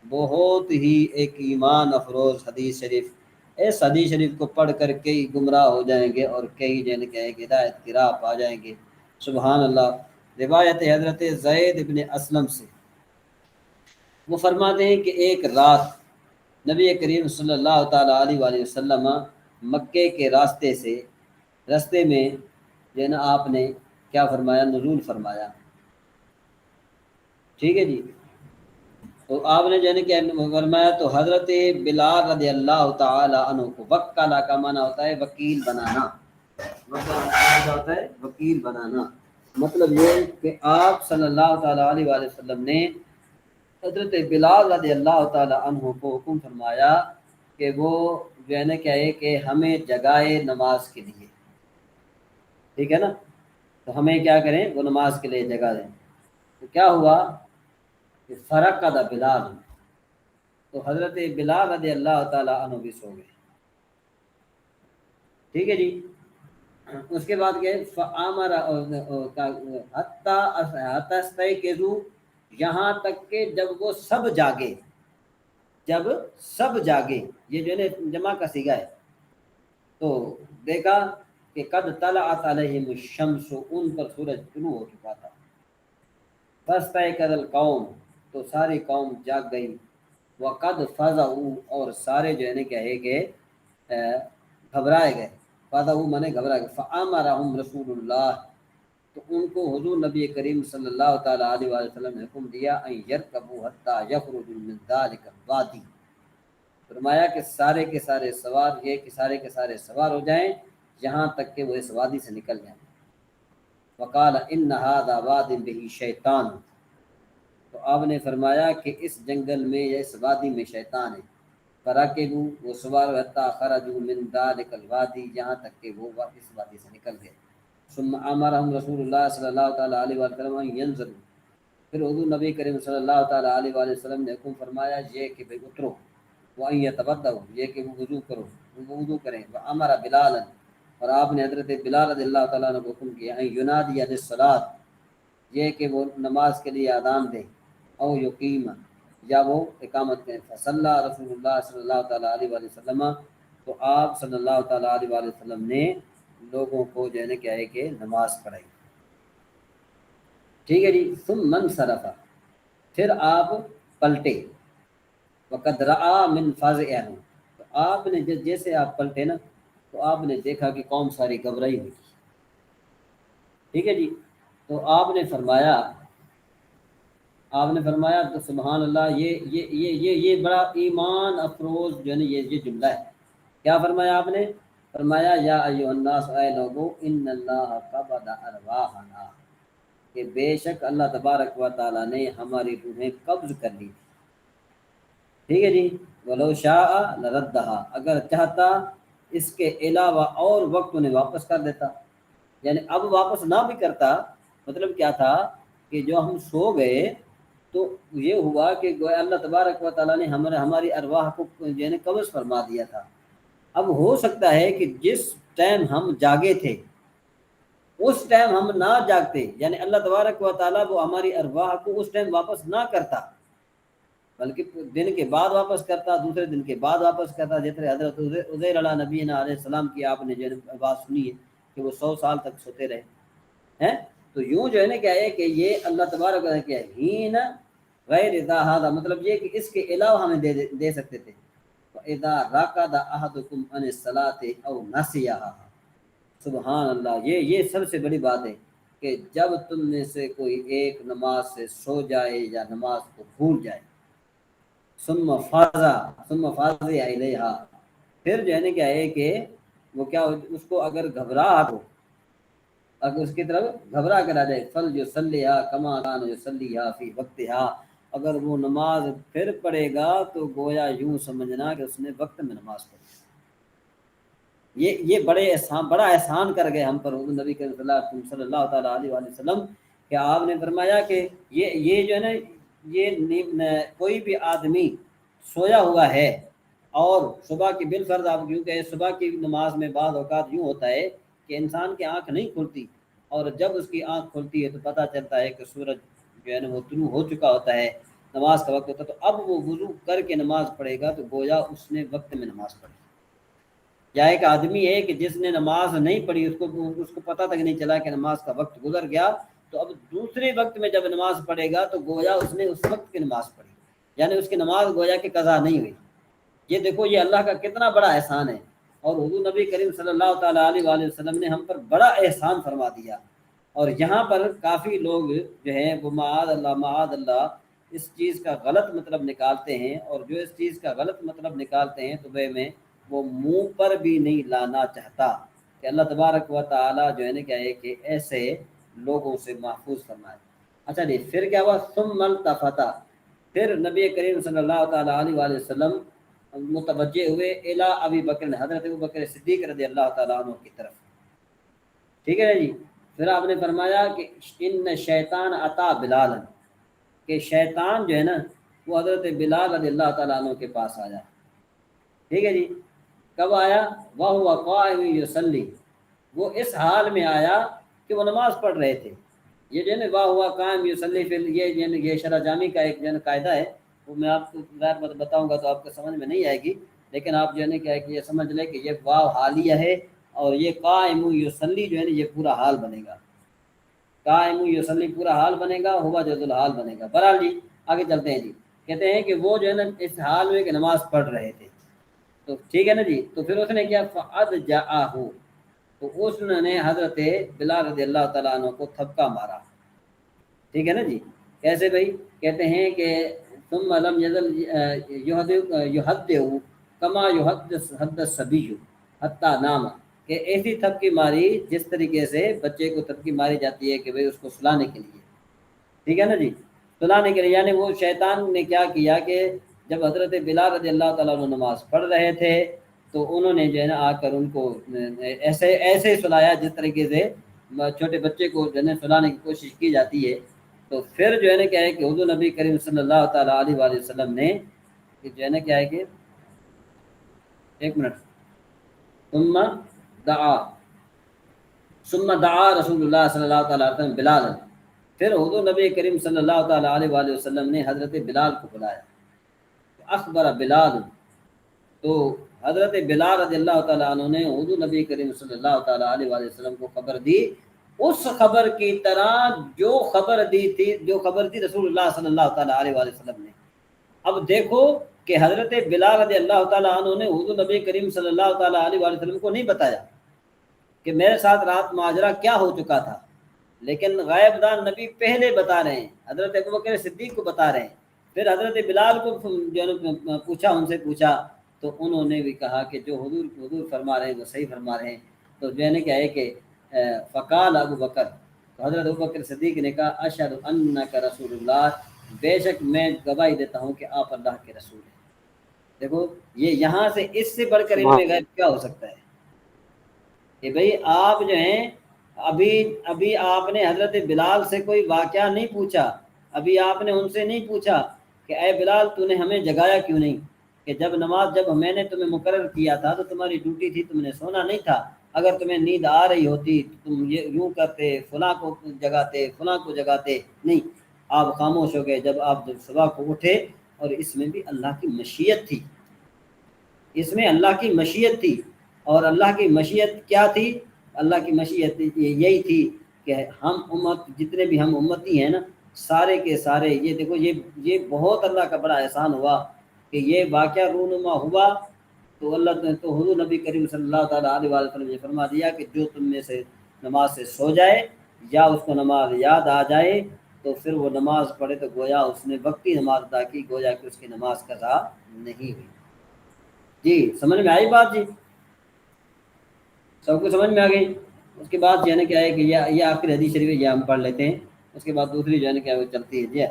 بہت ہی ایک ایمان افروز حدیث شریف. اس حدیث شریف کو پڑھ کر کئی گمراہ ہو جائیں گے اور کئی جن کے ہدایت کی راہ پا جائیں گے. سبحان اللہ. روایت حضرت زید بن اسلم سے، وہ فرماتے ہیں کہ ایک رات نبی کریم صلی اللہ تعالیٰ علیہ وآلہ وسلم مکے کے راستے میں جو ہے نا آپ نے کیا فرمایا، نزول فرمایا. ٹھیک ہے جی. تو آپ نے جو ہے نا کیا فرمایا، تو حضرت بلال رضی اللہ تعالی عنہ کو، وکلا کا معنی ہوتا ہے وکیل بنانا. ہوتا ہے وکیل بنانا، مطلب یہ کہ آپ صلی اللہ تعالی علیہ وآلہ وسلم نے حضرت بلال رضی اللہ تعالی عنہ کو حکم فرمایا کہ وہ جو ہے نا کیا ہے کہ ہمیں جگائے نماز کے لیے. ٹھیک ہے نا، تو ہمیں کیا کریں، وہ نماز کے لیے جگہ دیں. تو کیا ہوا کہ فرق کا بلال، تو حضرت بلال رضی اللہ تعالی عنہ بھی سو گئے. ٹھیک ہے جی. اس کے بعد کہ فآمر حتی، یہاں تک کہ جب وہ سب جاگے. جب سب جاگے، یہ جو ہے جمع کا صیغہ ہے. تو دیکھا کہ قد طلعت علیہم الشمس، ان پر سورج طلوع ہو چکا تھا. فاستيقظ القوم، تو تو ساری قوم جاگ گئی، وقد فزعوا اور سارے جو ہے نا کیا ہے کہ گھبرائے گئے، فزعوا مانے گھبرائے گئے، فامرهم رسول اللہ تو ان کو حضور نبی کریم صلی اللہ تعالیٰ علیہ وآلہ وسلم نے حکم دیا ان یرکبوا حتی یخرجوا من ذلک الوادی، فرمایا کہ سارے کے سارے سوار، یہ کہ سارے کے سارے سوار ہو جائیں یہاں تک کہ وہ اس وادی سے نکل جائیں۔ وقال ان ھذا واد بہ شیطان، تو آپ نے فرمایا کہ اس جنگل میں یا اس وادی میں شیطان ہے، فرکبوا وہ سوار حتی خرجوا من ذلک الوادی یہاں تک کہ وہ اس وادی سے نکل گئے۔ ثم امرهم رسول اللہ صلی اللہ تعالیٰ علیہ وسلم ان ينزلوا، پھر حضور نبی کریم صلی اللہ تعالیٰ علیہ وآلہ وسلم نے حکم فرمایا یہ کہ بھئی اترو، وَأَن يَتَوَضَّؤْا یہ کہ وہ وضو کرو، وہ وضو کریں، وَأَمَرَ بِلَالًا اور آپ نے حضرت بلال رضی اللہ تعالیٰ عنہ کو حکم کیا ان ينادي للصلاة یہ کہ وہ نماز کے لیے اذان دیں، او یقیم یا وہ اقامت کریں، فصلی رسول اللہ صلی اللہ تعالیٰ علیہ وآلہ وسلم تو آپ صلی اللہ تعالیٰ علیہ وآلہ وسلم نے لوگوں کو جو ہے نا کیا ہے کہ نماز پڑھائی، ٹھیک ہے جی۔ ثم انصرف پھر آپ پلٹے، وقد رأى من فزعهم تو آپ نے جیسے آپ پلٹے نا تو آپ نے دیکھا کہ قوم ساری گھبرائی ہوئی، ٹھیک ہے جی۔ تو آپ نے فرمایا تو سبحان اللہ، یہ بڑا ایمان افروز جو ہے نا یہ جملہ ہے۔ کیا فرمایا آپ نے؟ فرمایا یا ایھا الناس اے لوگو ان اللہ قبض ارواحنا کہ بے شک اللہ تبارک و تعالیٰ نے ہماری روحیں قبض کر لی تھی، ٹھیک ہے جی۔ ولو شاء لردھا اگر چاہتا اس کے علاوہ اور وقت انہیں واپس کر دیتا، یعنی اب واپس نہ بھی کرتا، مطلب کیا تھا کہ جو ہم سو گئے تو یہ ہوا کہ گویا اللہ تبارک و تعالیٰ نے ہماری ارواح کو یعنی قبض فرما دیا تھا۔ اب ہو سکتا ہے کہ جس ٹائم ہم جاگے تھے اس ٹائم ہم نہ جاگتے، یعنی اللہ تبارک و تعالیٰ وہ ہماری ارواح کو اس ٹائم واپس نہ کرتا بلکہ دن کے بعد واپس کرتا، دوسرے دن کے بعد واپس کرتا، جیسے حضرت عزیر علیہ نبینا علیہ السلام کی آپ نے جو بات سنی ہے کہ وہ 100 سال تک سوتے رہے ہیں۔ تو یوں جو ہے نا کیا ہے کہ یہ اللہ تبارک و تعالیٰ کیا ہے ہین غیر اذا ھذا مطلب یہ کہ اس کے علاوہ ہمیں دے سکتے تھے۔ اذا رقد احدکم عن الصلاۃ او نسیها سبحان اللہ، یہ سب سے بڑی بات ہے کہ جب تم میں سے کوئی ایک نماز سے سو جائے یا نماز کو بھول جائے، ثم فاضع الیہا پھر جو ہے نا کیا ہے کہ وہ کیا اس کو اگر گھبراہٹ ہو، اگر اس کی طرف گھبرا کر آ جائے، فل یصلیھا کما کان یصلیھا فی وقتھا اگر وہ نماز پھر پڑھے گا تو گویا یوں سمجھنا کہ اس نے وقت میں نماز پڑھی۔ یہ بڑا احسان کر گئے ہم پر حضور نبی صلی اللہ تعالیٰ علیہ وآلہ وسلم کہ آپ نے فرمایا کہ یہ جو ہے نا یہ کوئی بھی آدمی سویا ہوا ہے اور صبح کی بالفرض آپ یوں کہ صبح کی نماز میں بعض اوقات یوں ہوتا ہے کہ انسان کی آنکھ نہیں کھلتی، اور جب اس کی آنکھ کھلتی ہے تو پتہ چلتا ہے کہ سورج جو ہے نا وہ طلوع ہو چکا ہوتا ہے، نماز کا وقت ہوتا ہے، تو اب وہ وضو کر کے نماز پڑھے گا تو گویا اس نے وقت میں نماز پڑھی۔ یا ایک آدمی ہے کہ جس نے نماز نہیں پڑھی، اس کو پتہ تک نہیں چلا کہ نماز کا وقت گزر گیا، تو اب دوسرے وقت میں جب نماز پڑھے گا تو گویا اس نے اس وقت کی نماز پڑھی، یعنی اس کی نماز گویا کہ قضا نہیں ہوئی۔ یہ دیکھو یہ اللہ کا کتنا بڑا احسان ہے، اور حضور نبی کریم صلی اللہ تعالیٰ علیہ وآلہ وسلم نے ہم پر بڑا احسان فرما دیا۔ اور یہاں پر کافی لوگ جو ہیں وہ معاذ اللہ اس چیز کا غلط مطلب نکالتے ہیں، اور جو اس چیز کا غلط مطلب نکالتے ہیں تو وہ منہ پر بھی نہیں لانا چاہتا کہ اللہ تبارک و تعالیٰ جو ہے نا کیا ہے کہ ایسے لوگوں سے محفوظ فرمائے۔ اچھا جی، پھر کیا ہوا؟ ثم التفت پھر نبی کریم صلی اللہ تعالیٰ علیہ وآلہ وسلم متوجہ ہوئے الی ابی بکر حضرت ابو بکر صدیق رضی اللہ تعالیٰ عنہ کی طرف، ٹھیک ہے جی۔ پھر آپ نے فرمایا کہ ان شیطان عطا بلال کہ شیطان جو ہے نا وہ حضرت بلال رضی اللہ تعالیٰ عنہ کے پاس آیا، ٹھیک ہے جی۔ کب آیا؟ وَهُوَ قَائِمٌ يُصَلِّي وہ اس حال میں آیا کہ وہ نماز پڑھ رہے تھے۔ یہ جو ہے نا وَهُوَ قَائِمٌ يُصَلِّي یہ شرح جامی کا ایک جو ہے قاعدہ ہے، وہ میں آپ کو بتاؤں گا تو آپ کو سمجھ میں نہیں آئے گی، لیکن آپ جو ہے نا کیا ہے کہ یہ سمجھ لیں کہ یہ واو حالیہ ہے، اور یہ قائم یصلی جو ہے نا یہ پورا حال بنے گا، قائم یصلی پورا حال بنے گا، ہوا جز الحال بنے گا۔ بہرحال جی آگے چلتے ہیں جی. کہتے ہیں کہ وہ جو ہے نا اس حال میں کہ نماز پڑھ رہے تھے. تو ٹھیک ہے نا جی. تو پھر اس نے کیا فَأَضْجَعَهُ، تو اس نے حضرت بلال رضی اللہ تعالیٰ عنہ کو تھپکا مارا. ٹھیک ہے نا جی. کیسے بھائی؟ کہتے ہیں کہ ثم لم يزل يحدث كما يحدث الصبي حتى نام، کہ ایسی تھپکی ماری جس طریقے سے بچے کو تھپکی ماری جاتی ہے کہ بھئی اس کو سلانے کے لیے. ٹھیک ہے نا جی. سلانے کے لیے یعنی وہ شیطان نے کیا کیا کہ جب حضرت بلال رضی اللہ تعالیٰ عنہ نماز پڑھ رہے تھے تو انہوں نے جو ہے نا آ کر ان کو ایسے سلایا جس طریقے سے چھوٹے بچے کو جو ہے سلانے کی کوشش کی جاتی ہے. تو پھر جو ہے نا کیا ہے کہ حضور نبی کریم صلی اللہ تعالیٰ علیہ وآلہ وسلم نے جو ہے نا کیا ہے کہ ایک منٹ ثم دعا رسول اللہ صلی اللہ تعالیٰ علیہ وسلم بلال، پھر حضور نبی کریم صلی اللہ تعالیٰ علیہ وآلہ وسلم نے حضرت بلال کو بلایا. اخبر بلال، تو حضرت بلال رضی اللہ تعالیٰ عنہ نے حضور نبی کریم صلی اللہ تعالیٰ علیہ وآلہ وسلم کو خبر دی، اس خبر کی طرح جو خبر تھی رسول اللہ صلی اللہ تعالیٰ علیہ وآلہ وسلم نے. اب دیکھو کہ حضرت بلال رضی اللہ تعالیٰ عنہ نے حضور نبی کریم صلی اللہ تعالیٰ علیہ وآلہ وسلم کو نہیں بتایا کہ میرے ساتھ رات ماجرا کیا ہو چکا تھا، لیکن غائب دان نبی پہلے بتا رہے ہیں، حضرت ابوبکر صدیق کو بتا رہے ہیں. پھر حضرت بلال کو جو پوچھا، ان سے پوچھا تو انہوں نے بھی کہا کہ جو حضور فرما رہے ہیں وہ صحیح فرما رہے ہیں. تو جو ہے نا کیا ہے کہ فقال ابو بکر، تو حضرت ابوبکر صدیق نے کہا اشہد انک رسول اللہ، بے شک میں گواہی دیتا ہوں کہ آپ اللہ کے رسول ہیں. دیکھو یہ یہاں سے اس سے بڑھ کر علم غیب کیا ہو سکتا ہے کہ بھئی آپ جو ہیں ابھی آپ نے حضرت بلال سے کوئی واقعہ نہیں پوچھا، ابھی آپ نے ان سے نہیں پوچھا کہ اے بلال تو نے ہمیں جگایا کیوں نہیں، کہ جب میں نے تمہیں مقرر کیا تھا تو تمہاری ڈیوٹی تھی، تم نے سونا نہیں تھا، اگر تمہیں نیند آ رہی ہوتی تو تم یوں کرتے، فلاں کو جگاتے نہیں، آپ خاموش ہو گئے جب صبح کو اٹھے. اور اس میں بھی اللہ کی مشیت تھی، اس میں اللہ کی مشیت تھی. اور اللہ کی مشیت کیا تھی؟ اللہ کی مشیت یہی تھی کہ ہم جتنے بھی ہم امتی ہیں نا، سارے کے سارے یہ دیکھو یہ بہت اللہ کا بڑا احسان ہوا کہ یہ واقعہ رونما ہوا. تو حضور نبی کریم صلی اللہ تعالیٰ علیہ وسلم نے فرما دیا کہ جو تم میں سے نماز سے سو جائے یا اس کو نماز یاد آ جائے تو پھر وہ نماز پڑھے تو گویا اس نے وقتی نماز ادا کی، گویا کہ اس کی نماز قضا نہیں ہوئی. جی سمجھ میں آئی بات؟ جی سب کو سمجھ میں آ گئی. اس کے بعد جو ہے نا کیا ہے کہ یہ آخری حدیث شریف ہے، یہ ہم پڑھ لیتے ہیں. اس کے بعد دوسری جو ہے نا کیا وہ چلتی ہے. جی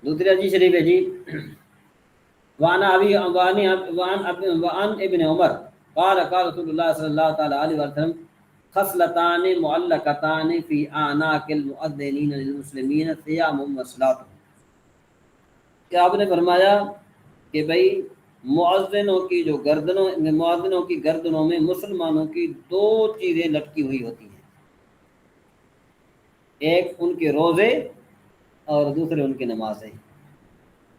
دوسری حدیث شریف ہے جی وعن ابن عمر قال رسول اللہ صلی اللہ تعالیٰ علیہ وسلم خصلتان معلقتان فی اعناق المؤذنین للمسلمین صیام و صلاۃ. کہ آپ نے فرمایا کہ بھائی مؤذنوں کی گردنوں میں مسلمانوں کی دو چیزیں لٹکی ہوئی ہوتی ہیں، ایک ان کے روزے اور دوسرے ان کی نمازیں.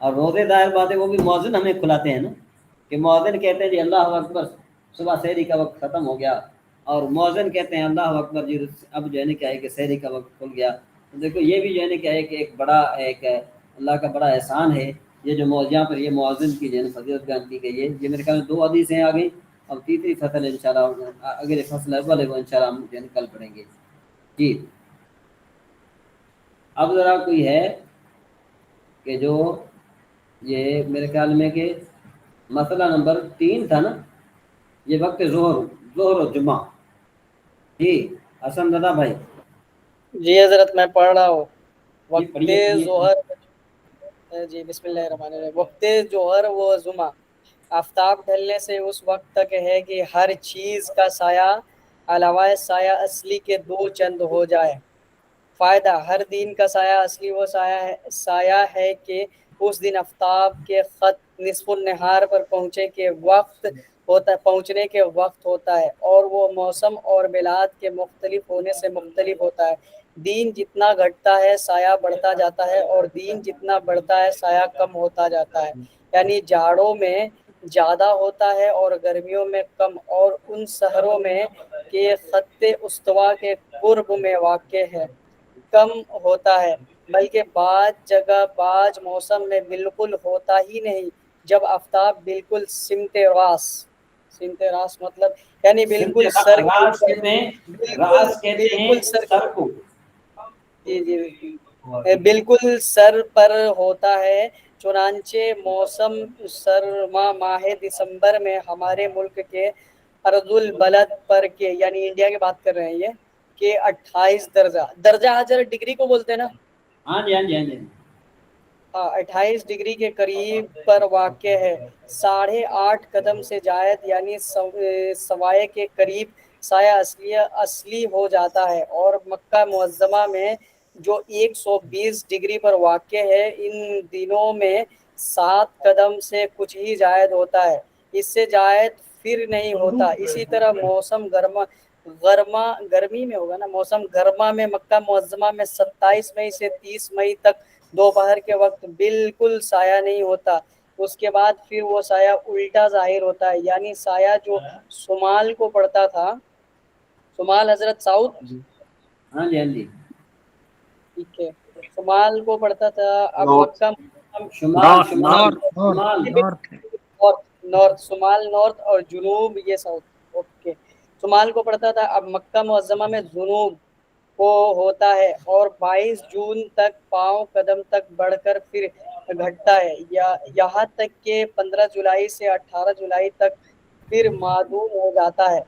اور روزے ظاہر بات ہے وہ بھی مؤذن ہمیں کھلاتے ہیں نا، کہ مؤذن کہتے ہیں جی اللہ اکبر، صبح سحری کا وقت ختم ہو گیا، اور مؤذن کہتے ہیں اللہ اکبر جی اب جو ہے نا کیا ہے کہ سحری کا وقت کھل گیا. تو دیکھو یہ بھی جو ہے نا کیا ہے کہ ایک اللہ کا بڑا احسان ہے. یہ جو یہاں پر یہ مؤذن کی جو ہے فضیلت بیان کی گئی ہے، یہ میرے خیال میں 2 حدیثیں آ گئی. اب تیسری فصل انشاءاللہ اگلے فصل اول ہے وہ انشاءاللہ ہم جو ہے کل پڑھیں گے. جی اب ذرا کوئی ہے کہ جو یہ میرے خیال میں کہ مسئلہ نمبر 3 تھا نا، یہ وقت ظہر و جمعہ. جی حسن رضا بھائی. جی حضرت میں پڑھ رہا ہوں. وقت ظہر، جی بسم اللہ الرحمن الرحیم. وقت ظہر و جمعہ آفتاب ڈھلنے سے اس وقت تک ہے کہ ہر چیز کا سایہ علاوہ سایہ اصلی کے 2 چند ہو جائے. فائدہ، ہر دین کا سایہ اصلی وہ سایہ ہے کہ اس دن آفتاب کے خط نصف النہار پر پہنچنے کے وقت ہوتا ہے، اور وہ موسم اور بلاد کے مختلف ہونے سے مختلف ہوتا ہے. دین جتنا گھٹتا ہے سایہ بڑھتا جاتا ہے، اور دین جتنا بڑھتا ہے سایہ کم ہوتا جاتا ہے. یعنی جاڑوں میں زیادہ ہوتا ہے اور گرمیوں میں کم، اور ان شہروں میں کہ خط استوا کے قرب میں واقع ہے کم ہوتا ہے، بلکہ بعض جگہ بعض موسم میں بالکل ہوتا ہی نہیں، جب آفتاب بالکل سمت راس مطلب یعنی بالکل سر کے راس اوپر، کہتے ہیں، بالکل راس کہتے ہیں بالکل سر سر کو، جی بالکل سر پر ہوتا ہے۔ چنانچہ موسم سرما ماہ دسمبر میں ہمارے ملک کے ارض البلد پر کے یعنی انڈیا کی بات کر رہے ہیں یہ کہ 28 درجہ حرارت ڈگری کو بولتے ہیں نا، ہاں جی ہاں جی ہاں جی، 28 ڈگری کے قریب پر واقع ہے۔ 8.5 قدم سے زائد یعنی سوائے کے قریب سایہ اصلی ہو جاتا ہے، اور مکہ معظمہ میں جو 120 ڈگری پر واقع ہے ان دنوں میں 7 قدم سے کچھ ہی زائد ہوتا ہے، اس سے زائد پھر نہیں ہوتا۔ اسی طرح موسم گرمی میں ہوگا نا، موسم گرما میں مکہ معظمہ میں 27 مئی سے 30 مئی تک دوپہر کے وقت بالکل سایہ نہیں ہوتا، اس کے بعد پھر وہ سایہ الٹا ظاہر ہوتا ہے، یعنی سایہ جو شمال کو پڑتا تھا، شمال حضرت ساؤتھ، ہاں جی ہاں جی، ٹھیک ہے، شمال کو پڑتا تھا، اب نارتھ، مکہ شمال نارتھ شمال نارتھ شمال، نارتھ نارتھ شمال، نارتھ اور جنوب یہ ساؤتھ، اوکے، شمال کو پڑتا تھا، اب مکہ معظمہ میں جنوب کو ہوتا ہے، اور 22 جون تک پاؤں قدم تک بڑھ کر پھر گھٹتا ہے، یہاں تک کہ 15 جولائی سے 18 جولائی تک پھر معدوم ہو جاتا ہے،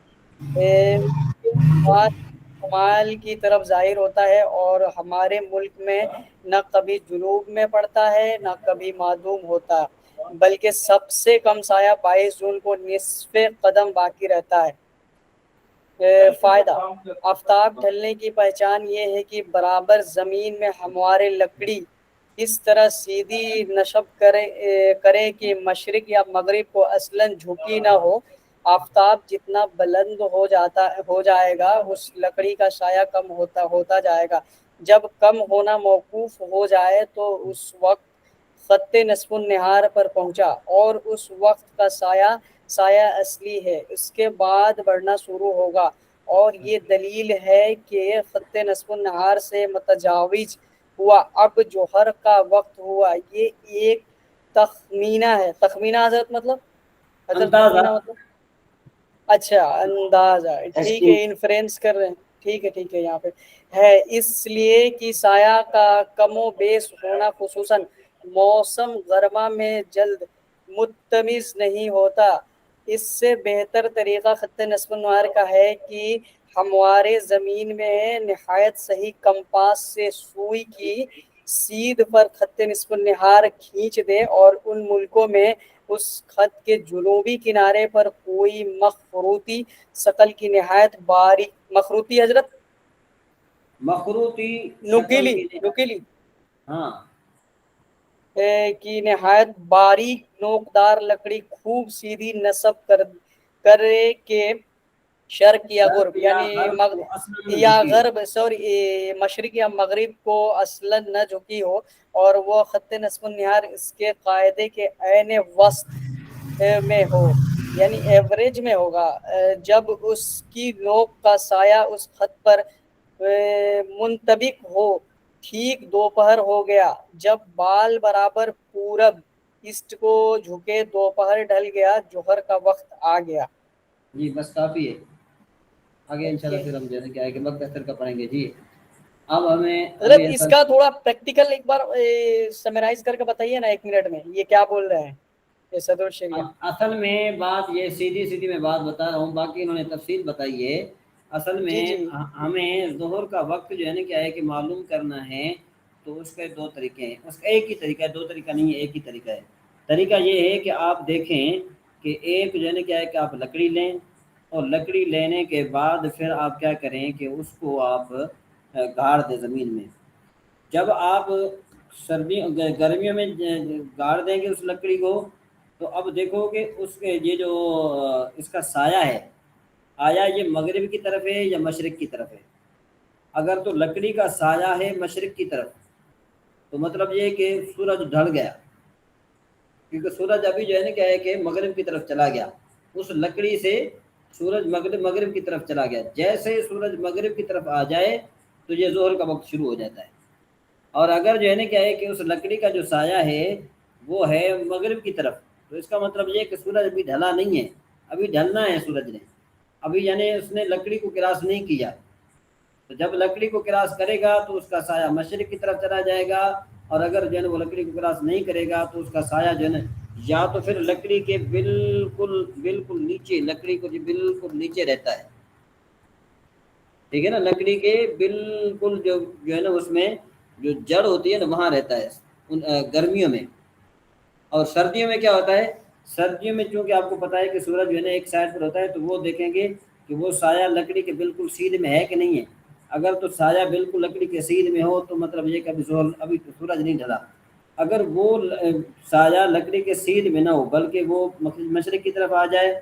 شمال کی طرف ظاہر ہوتا ہے، اور ہمارے ملک میں نہ کبھی جنوب میں پڑتا ہے نہ کبھی معدوم ہوتا، بلکہ سب سے کم سایہ 22 جون کو نصف قدم باقی رہتا ہے۔ فائدہ، آفتاب ڈھلنے کی پہچان یہ ہے کہ برابر زمین میں ہموار لکڑی اس طرح سیدھی نصب کرے کہ مشرق یا مغرب کو اصلاً جھکی نہ ہو، آفتاب جتنا بلند ہو جائے گا اس لکڑی کا سایہ کم ہوتا جائے گا، جب کم ہونا موقوف ہو جائے تو اس وقت خط نصف النہار پر پہنچا، اور اس وقت کا سایہ اصلی ہے، اس کے بعد بڑھنا شروع ہوگا، اور یہ دلیل ہے کہ خط نصف النہار سے متجاوز ہوا، اب جوہر کا وقت ہوا، یہ ایک تخمینہ ہے۔ تخمینہ حضرت مطلب اندازہ، تخمینہ مطلب اچھا اندازہ، ٹھیک ہے، انفرینس کر رہے ہیں، ٹھیک ہے یہاں پہ ہے، اس لیے کہ سایہ کا کم و بیش ہونا خصوصاً موسم گرما میں جلد متمز نہیں ہوتا۔ اس سے بہتر طریقہ خط نصف النہار کا ہے کہ ہموارے زمین میں نہایت صحیح کمپاس سے سوئی کی سیدھ پر خط نصف النہار کھینچ دے، اور ان ملکوں میں اس خط کے جنوبی کنارے پر کوئی مخروطی شکل کی نہایت باریک مخروطی حضرت مخروطی نکیلی ہاں کی نہایت باریک نوکدار لکڑی خوب سیدھی نصب کرے کہ شرق یا غرب یعنی یا غرب مشرق یا مغرب کو اصلاً نہ جھکی ہو، اور وہ خط نصف النہار اس کے قاعدے کے عین وسط میں ہو، یعنی ایوریج میں ہوگا، جب اس کی نوک کا سایہ اس خط پر منطبق ہو۔ ٹھیک دوپہر ہو گیا، جب بال برابر پورب ایسٹ کو جھکے، دوپہر ڈھل گیا، جوہر کا وقت آ گیا۔ جی بس کافی ہے، آگے انشاءاللہ پھر ہم جو ہے کہ آگے وقت اثر کا پڑھیں گے۔ جی اب ہمیں حضرت اس کا تھوڑا پریکٹیکل ایک بار سمرائز کر کے بتائیے نا 1 منٹ میں، یہ کیا بول رہے ہیں یہ صدر الشریعہ؟ اصل میں بات یہ سیدھی میں بات بتا رہا ہوں، باقی انہوں نے تفصیل بتائی ہے۔ اصل میں جی ہمیں ظہر کا وقت جو ہے نا کیا ہے کہ معلوم کرنا ہے، تو اس کے 2 طریقے ہیں، اس کا ایک ہی طریقہ ہے، 2 طریقہ نہیں ہے، ایک ہی طریقہ ہے۔ طریقہ یہ ہے کہ آپ دیکھیں کہ ایک جو ہے نا کیا ہے کہ آپ لکڑی لیں، اور لکڑی لینے کے بعد پھر آپ کیا کریں کہ اس کو آپ گاڑ دیں زمین میں۔ جب آپ گرمیوں میں گاڑ دیں گے اس لکڑی کو، تو اب دیکھو کہ اس کے یہ جو اس کا سایہ ہے، آیا یہ مغرب کی طرف ہے یا مشرق کی طرف ہے؟ اگر تو لکڑی کا سایہ ہے مشرق کی طرف، تو مطلب یہ کہ سورج ڈھل گیا، کیونکہ سورج ابھی جو ہے نا کیا ہے کہ مغرب کی طرف چلا گیا، اس لکڑی سے سورج مغرب کی طرف چلا گیا، جیسے سورج مغرب کی طرف آ جائے تو یہ ظہر کا وقت شروع ہو جاتا ہے۔ اور اگر جو ہے نا کیا ہے کہ اس لکڑی کا جو سایہ ہے وہ ہے مغرب کی طرف، تو اس کا مطلب یہ کہ سورج ابھی ڈھلا نہیں ہے، ابھی ڈھلنا ہے سورج نے، ابھی یعنی اس نے لکڑی کو کراس نہیں کیا۔ تو جب لکڑی کو کراس کرے گا تو اس کا سایہ مشرق کی طرف چلا جائے گا، اور اگر جو ہے نا وہ لکڑی کو کراس نہیں کرے گا تو اس کا سایہ جو ہے نا یا تو پھر لکڑی کے بالکل نیچے، لکڑی کو جو بالکل نیچے رہتا ہے، ٹھیک ہے نا، لکڑی کے بالکل جو ہے نا اس میں جو جڑ ہوتی ہے نا وہاں رہتا ہے گرمیوں میں۔ اور سردیوں میں کیا ہوتا ہے، سردیوں میں چونکہ آپ کو پتہ ہے کہ سورج جو ہے نا ایک سائڈ پر ہوتا ہے، تو وہ دیکھیں گے کہ وہ سایہ لکڑی کے بالکل سیدھے میں ہے کہ نہیں ہے۔ اگر تو سایہ بالکل لکڑی کے سیدھے میں ہو تو مطلب یہ کہ ابھی سورج نہیں ڈھلا۔ اگر وہ سایہ لکڑی کے سیدھے میں نہ ہو بلکہ وہ مشرق کی طرف آ جائے،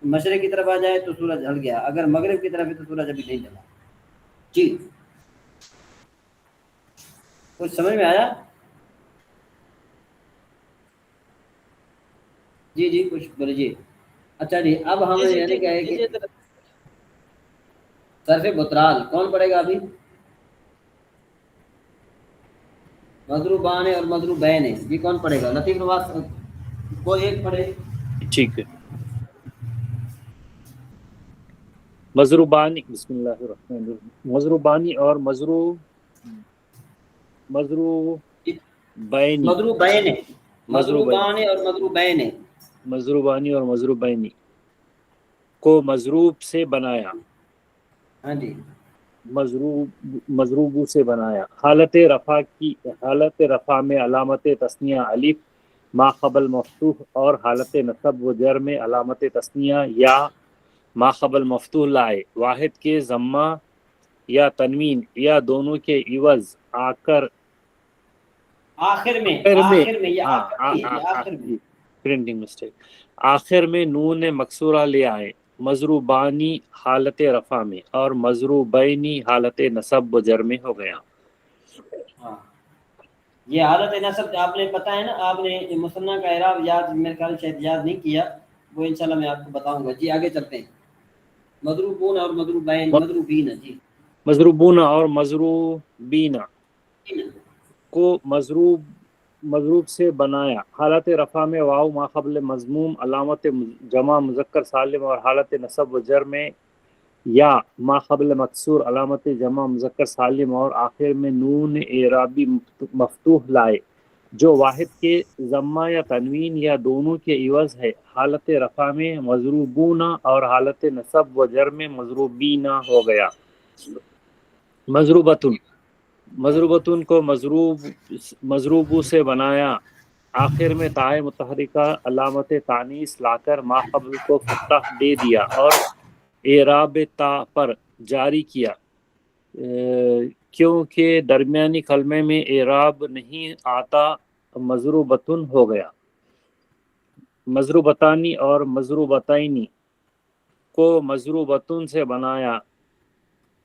مشرق کی طرف آ جائے تو سورج ڈھل گیا، اگر مغرب کی طرف ہے تو سورج ابھی نہیں ڈھلا۔ جی کچھ سمجھ میں آیا؟ جی کچھ بولیے۔ اچھا جی، اب ہم یعنی کیا ہے کہ صرف بطرال کون پڑھے گا ابھی؟ مضروبان اور مضروبین ہے، جی کون پڑھے گا؟ لطیف نواز کوئی ایک پڑھے۔ ٹھیک ہے، مضروبانی، بسم اللہ الرحمن الرحیم، مضروبانی اور مضروبانی اور مضروبینی کو مضروب سے بنایا، ہاں جی، مضروبو سے بنایا۔ حالت رفع میں علامت تثنیہ الف ما قبل مفتوح، اور حالت نصب و جر میں علامت تثنیہ یا ما قبل مفتوح لائے، واحد کے ضمہ یا تنوین یا دونوں کے عوض آخر میں نون مکسورہ لے آئے، مضروبانی حالت رفع میں اور مضروبینی حالت نصب و جر میں ہو گیا۔ یہ حالت نصب آپ نے پتہ ہے نا، آپ نے مثنیٰ کا اعراب یاد میرے خیال شاید یاد نہیں کیا، وہ انشاءاللہ میں آپ کو بتاؤں گا۔ جی آگے چلتے ہیں۔ مضروبون اور مضروبین، جی مضروبون اور مضروبین کو مضروب سے بنایا، حالت رفع میں واو ما قبل مضموم علامت جمع مذکر سالم، اور حالت نصب و جر میں یا ما قبل مکسور علامت جمع مذکر سالم، اور آخر میں نون اعرابی مفتوح لائے جو واحد کے ضمہ یا تنوین یا دونوں کے عوض ہے۔ حالت رفع میں مضروبون اور حالت نصب و جر میں مضروبین ہو گیا۔ مضروبتن کو مضروبو سے بنایا، آخر میں تائے متحرکہ علامت تانیث لا کر ما قبل کو فتح دے دیا اور اعراب تا پر جاری کیا، کیونکہ درمیانی کلمے میں اعراب نہیں آتا، مضروبتن ہو گیا۔ مضروبتانی اور مضروبتینی کو مضروبتن سے بنایا،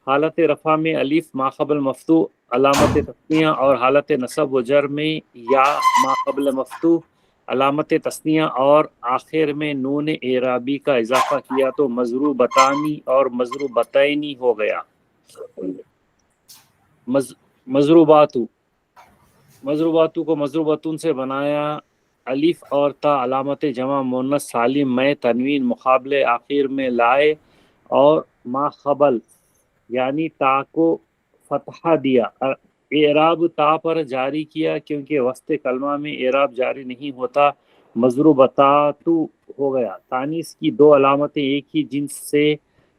حالت رفع میں الف ما قبل مفتوح علامت تثنیہ، اور حالت نصب و جر میں یا ما قبل مفتوح علامت تثنیہ، اور آخر میں نون اعرابی کا اضافہ کیا تو مضروبتانی اور مضروبتینی ہو گیا۔ مضروباتو کو مضروبتن سے بنایا، الف اور تا علامت جمع مؤنث سالم میں تنوین مقابلے آخر میں لائے، اور ما قبل یعنی تا کو فتحہ دیا، اعراب تا پر جاری کیا، کیونکہ وسط کلمہ میں اعراب جاری نہیں ہوتا، مضروبتاتو ہو گیا۔ تانیث کی دو علامتیں ایک ہی جنس سے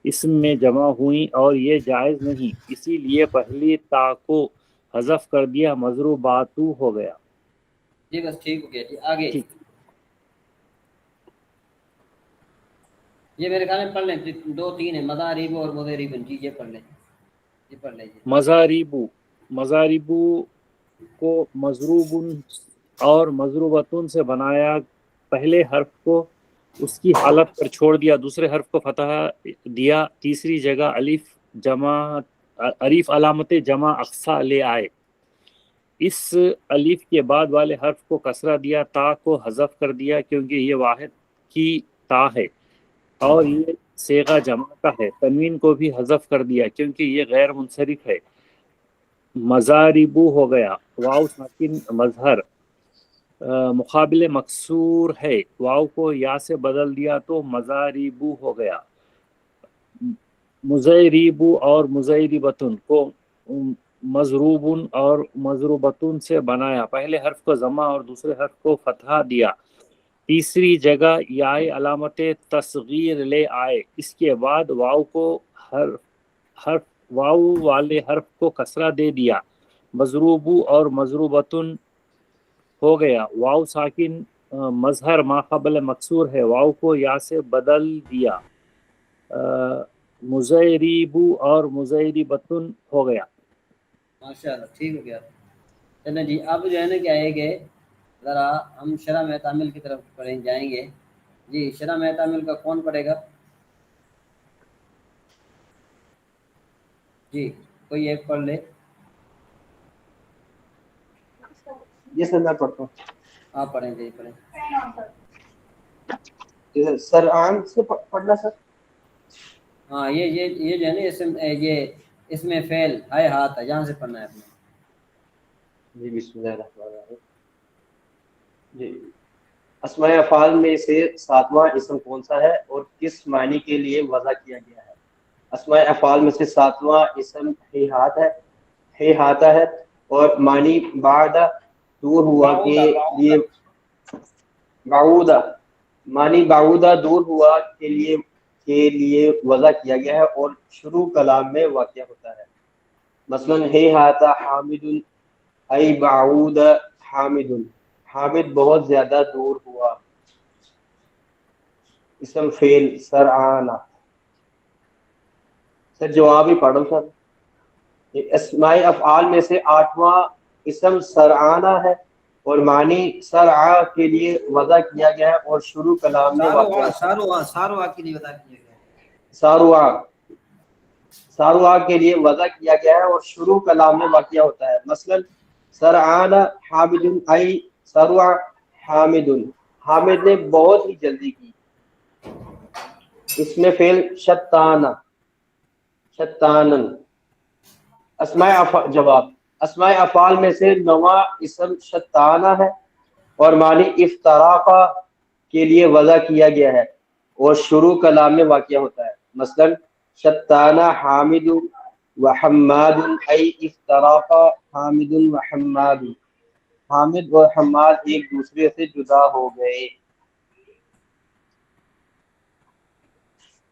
اسم میں جمع ہوئیں اور یہ جائز نہیں، اسی لیے پہلی تا کو حذف کر دیا، مضروباتو ہو گیا۔ جی بس ٹھیک ہو گیا۔ جی آگے یہ میرے خیال میں پڑھ لیں، 2 3 ہیں، مضاریب اور مضریبن، جی یہ پڑھ لیں، یہ پڑھ لیں۔ مضاریبو کو مضروبن اور مضروبتن سے بنایا، پہلے حرف کو اس کی حالت پر چھوڑ دیا، دوسرے حرف کو فتح دیا، تیسری جگہ الف علامت جمع اقصا لے آئے، اس الف کے بعد والے حرف کو کسرہ دیا، تا کو حذف کر دیا کیونکہ یہ واحد کی تا ہے اور یہ صیغہ جمع کا ہے، تنوین کو بھی حذف کر دیا کیونکہ یہ غیر منصرف ہے، مزاربو ہو گیا، واو ساکن مظہر مقابل مکسور ہے، واو کو یا سے بدل دیا تو مزاریبو ہو گیا، مزیریبو اور مزیربتن کو مضروبن اور مضروبتن سے بنایا، پہلے حرف کو ضمہ اور دوسرے حرف کو فتحہ دیا، تیسری جگہ یائے علامت تصغیر لے آئے، اس کے بعد واو کو حرف واو والے حرف کو کسرہ دے دیا، مضروبو اور مضروبتن ہو گیا، واو ساکن مظہر ما قبل مکسور ہے، واو کو یا سے بدل دیا، مزیریبو اور مزیربتن ہو گیا۔ ماشاءاللہ ٹھیک ہو گیا۔ چلیں جی اب جو ہے نا کیا ہے کہ ذرا ہم شرح معتمل کی طرف پڑھیں جائیں گے۔ جی شرح معتمل کا کون پڑھے گا؟ جی کوئی ایک پڑھ لے۔ یہ سر میں پڑھتا ہوں۔ آپ پڑھیں جی پڑھیں۔ سر عام سے پڑھنا سر؟ ہاں یہ جو ہے نا اس میں فعل ہے ہاتھ ہے، یہاں سے پڑھنا ہے اپنے۔ جی بسم اللہ الرحمن الرحیم۔ جی اسماء افعال میں سے ساتواں اسم کون سا ہے اور کس معنی کے لیے وضع کیا گیا ہے؟ اسماء افعال میں سے ساتواں اسم ہی ہاتھ ہے اور معنی بعد دور ہوا کے لیے معنی بعودہ دور ہوا کے لیے وضع کیا گیا ہے اور شروع کلام میں واقع ہوتا ہے۔ مثلاً ہے ہاتھ حامد ای بعود حامد، حامد بہت زیادہ دور ہوا، اسم فعل سرعانہ۔ سر جواب ہی پڑھو سر۔ اسماء افعال میں سے آٹھواں اسم سرعانہ ہے اور معنی سرعا کے لیے وضع کیا گیا ہے اور شروع کلام میں واقع ساروا کے لیے وضع کیا گیا ہے۔ ساروا کے لیے وضع کیا گیا ہے اور شروع کلام میں واقع ہوتا ہے۔ مثلا سرعان حامد ای سرع حامد، حامد نے بہت ہی جلدی کی، اس میں فعل شتانہ شتانن۔ جواب اسماء افعال میں سے نواں اسم شتانہ ہے اور معنی افتراقہ کے لیے وضع کیا گیا ہے اور شروع کلام میں واقع ہوتا ہے۔ مثلا شتانہ حامد و حماد ای افتراقہ حامد و حماد، حامد اور حماد ایک دوسرے سے جدا ہو گئے۔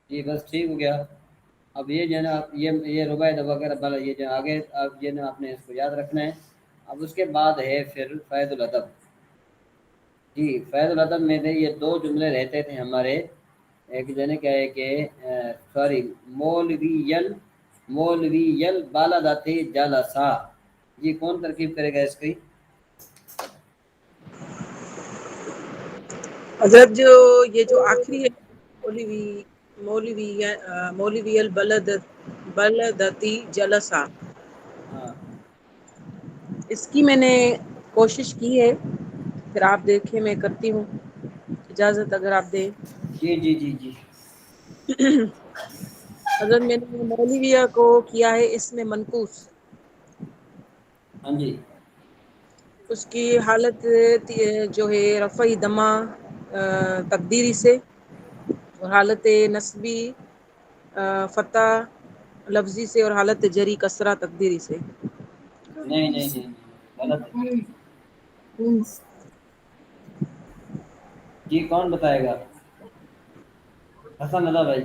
جی بس ٹھیک ہو گیا۔ اب یہ جو ہے نا یہ رباعیت وغیرہ یہ جو آگے اب یہ نا آپ نے اس کو یاد رکھنا ہے۔ اب اس کے بعد ہے پھر فیض الادب۔ جی فیض الادب میں سے یہ دو جملے رہتے تھے ہمارے، ایک جو ہے نا کیا ہے کہ مولوی بالاداتی جالسا۔ جی کون ترکیب کرے گا اس کی؟ حضرت جو یہ جو آخری ہے مولوی البلدتی جلسہ، اس کی میں نے کوشش کی ہے، پھر آپ دیکھیں میں کرتی ہوں، اجازت اگر آپ دیں۔ جی جی جی جی حضرت میں نے مولویہ کو کیا ہے اس میں منقوص، ہاں جی اس کی حالت جو ہے رفعی دمہ تقدیری سے، اور حالت نصبی فتح لفظی سے، اور حالت جری کسرہ تقدیری سے۔ نہیں غلط ہے۔ جی کون بتائے گا؟ حسن رضا بھائی۔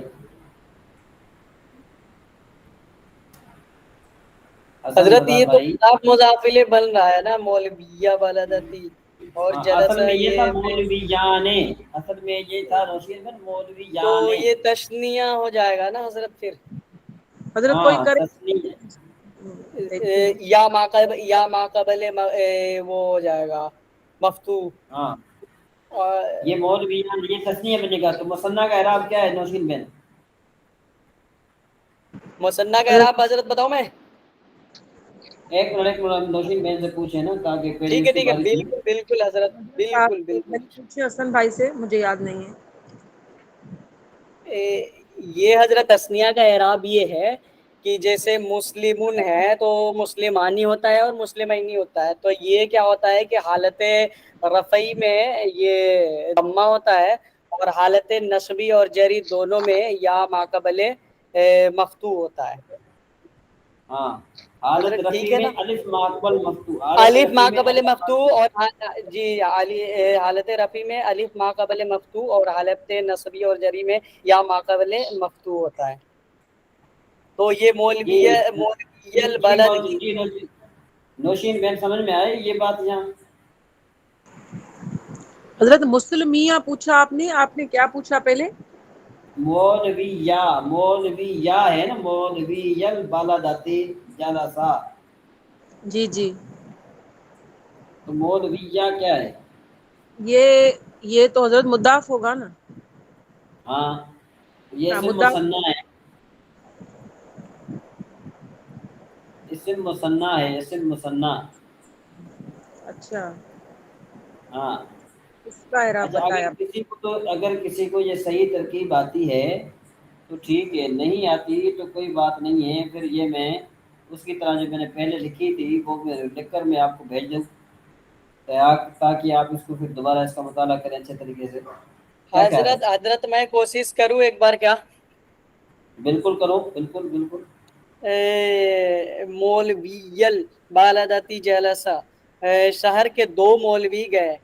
حضرت یہ تو مضاف مضافلے بن رہا ہے نا، مولویہ بالادتی اور اصل میں یہ تھا جلسہ، مولویانے، اصل میں یہ تھا روشن بن مولویانے، تو یہ تشنیہ ہو جائے گا نا حضرت پھر۔ حضرت کوئی کرے یا ماقبل وہ ہو جائے گا مفتوح۔ ہاں یہ مولویان یہ تسنیہ بنے گا، تو مثنیٰ کا اعراب کیا ہے نوشین بن؟ مثنیٰ کا اعراب حضرت بتاؤں میں؟ ایک منٹ نوشین بہن سے پوچھے نا تاکہ ٹھیک ہے بالکل بالکل حضرت بالکل بالکل پوچھے حسن بھائی سے، مجھے یاد نہیں ہے. یہ حضرت تسنیہ کا اعراب یہ ہے کہ جیسے مسلمون ہے تو مسلمانی ہوتا ہے اور مسلمینی ہوتا ہے، تو یہ کیا ہوتا ہے کہ حالت رفعی میں یہ ضمہ ہوتا ہے اور حالت نصبی اور جری دونوں میں یا ماقبل مفتوح ہوتا ہے. ہاں حالت حضرت رفع ٹھیک ہے میں نا، الف ماقبل مفتوح، الف ما قبل مفتوح اور جی حالت رفع میں الف ما قبل مفتوح اور حالت نصبی اور جری میں یا ما قبل مفتوح ہوتا ہے. تو یہ مولوی البلد کی نوشین بہن سمجھ میں آئے یہ بات یہاں؟ حضرت مسلمیہ پوچھا آپ نے کیا پوچھا پہلے؟ مولویہ ہے نا، مولوی البلدتی جلسہ. جی جی، تو مولویہ کیا ہے؟ یہ تو حضرت مضاف ہوگا نا. ہاں یہ ہاں اسم مضاف. مثنیٰ ہے، اسم مثنیٰ ہے، اسم مثنیٰ. اچھا، ہاں اس کا اعراب اچھا، بتایا. اگر کسی کو یہ صحیح ترکیب آتی ہے تو ٹھیک ہے، نہیں آتی تو کوئی بات نہیں ہے. پھر یہ میں اس کی طرح جو میں نے پہلے لکھی تھی وہ لکھ کر میں آپ کو بھیج دوں تاکہ آپ اس کو پھر دوبارہ اس کا مطالعہ کریں اچھے طریقے سے. کیا خیال ہے؟ حضرت میں کوشش کروں ایک بار کیا؟ بالکل کرو، بالکل بالکل. مولوی بالادتی جلسہ، شہر کے دو مولوی گئے،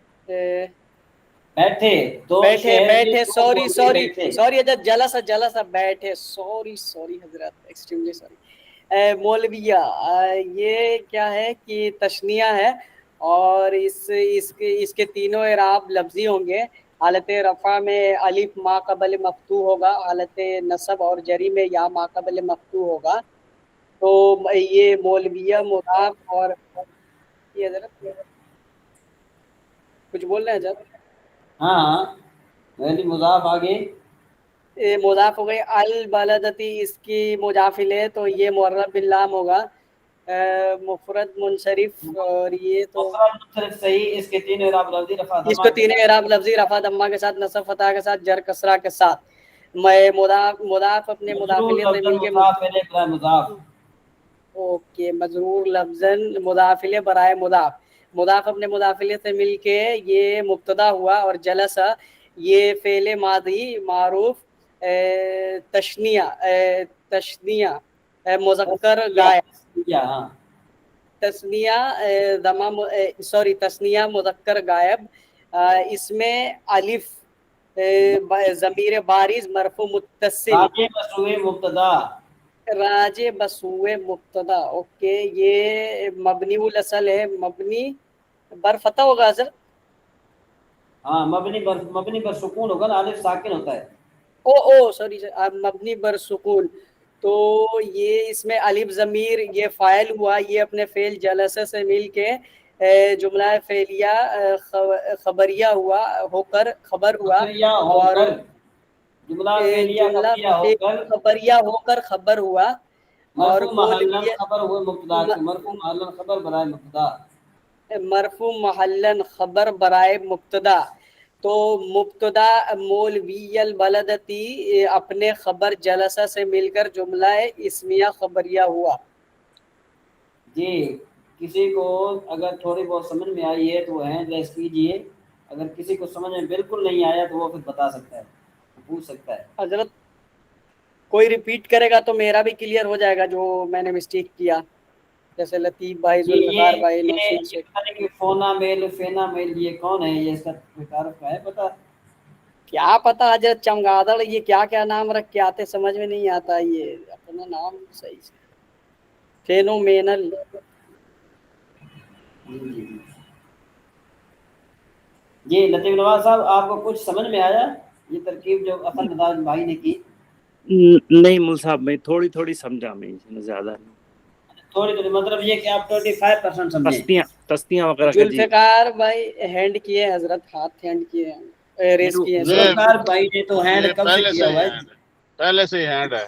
بیٹھے دو بیٹھے شہر کے بیٹھے دو سوری مولوی سوری بیٹھے. سوری حضرت جلسہ بیٹھے، سوری حضرت ایکسٹریملی سوری. مولویہ یہ کیا ہے کہ تشنیہ ہے اور اس کے تینوں اعراب لفظی ہوں گے. حالت رفع میں الف ما قبل مفتوح ہوگا، حالت نصب اور جری میں یا ما قبل مفتوح ہوگا. تو یہ مولویہ مضاف اور یہ حضرت کچھ بول رہے ہیں حضرت؟ ہاں مضاف آگے مضاف ہو گئی. البلدتی اس کی مضافل ہے تو یہ معرب باللام ہوگا، مفرد منصرف، اور یہ تو مفرد صحیح. اس کے تین اعراب لفظی رفع اس ضمہ کو کے تین ساتھ. اعراب لفظی رفع ضمہ کے ساتھ، نصب فتح کے ساتھ، جر کسرہ کے ساتھ. میں مضاف اپنے مجرور مداخلے سے لفظاً مل کے مضاف الیہ برائے مضاف. اوکے، مجرور لفظاً مداخلے برائے مضاف، مضاف اپنے مداخلے سے مل کے یہ مبتدا ہوا. اور جلسہ یہ فعل ماضی معروف تشنیہ مذکر غائب، ہاں تثنیہ مذکر غائب. اس میں الف ضمیر بارز مرفوع متصل، راجع مصروع مبتدا، راجع بسوء مبتدا. اوکے، یہ مبنی الاصل ہے، مبنی بر فتح ہوگا حضرت. ہاں مبنی پر سکون ہوگا نا، الف ساکن ہوتا ہے. سوری مبنی بر سکون. تو یہ اس میں الف ضمیر یہ فاعل ہوا، یہ اپنے فعل جلسہ سے مل کے جملہ فعلیہ خبریہ ہوا ہو کر خبر ہوا، خبریہ ہو اور کر، جملہ فعلیہ جملہ خبریہ ہو کر خبریہ ہو کر خبر ہوا. اور مرفوع محلن خبر ہوئے مبتدا کے، مرفوع محلن خبر برائے مبتدا، مرفوع محلن خبر برائے مبتدا. تو مبتدا مولوی البلدتی اپنے خبر جلسہ سے مل کر جملہ اسمیہ خبریہ ہوا. جی کسی کو اگر تھوڑی بہت سمجھ میں آئی ہے تو وہ ہینڈ ریز کیجئے، اگر کسی کو سمجھ میں بالکل نہیں آیا تو وہ پھر بتا سکتا ہے، پوچھ سکتا ہے. حضرت کوئی ریپیٹ کرے گا تو میرا بھی کلیئر ہو جائے گا جو میں نے مسٹیک کیا، جیسے لطیف بھائی، ذوالفقار بھائی، نوشین سے. فونا میل فینا میل یہ کون ہے؟ یہ سب تعارف کا ہے پتہ؟ کیا پتا حضرت چمگادڑ یہ کیا کیا نام رکھ کے آتے، سمجھ میں نہیں آتا. یہ اپنا نام صحیح سے فینومینل. جی لطیف نواز صاحب، آپ کو کچھ سمجھ میں آیا یہ ترکیب جو اصل نداز بھائی نے کی؟ نہیں مول صاحب، میں تھوڑی سمجھا، میں زیادہ نہیں. تھوڑی مطلب یہ کہ آپ 25% سمجھیں. تستیاں وغیرہ کا. جی ذوالفقار بھائی ہینڈ کیے حضرت، ہاتھ ہینڈ کیے ہیں، ریس کیے ہیں. ذوالفقار بھائی نے تو ہینڈ یہ کب سے پہلے کیا سے ہی ہوا ہے؟ ہینڈ ہے، پہلے سے ہی ہینڈ ہے.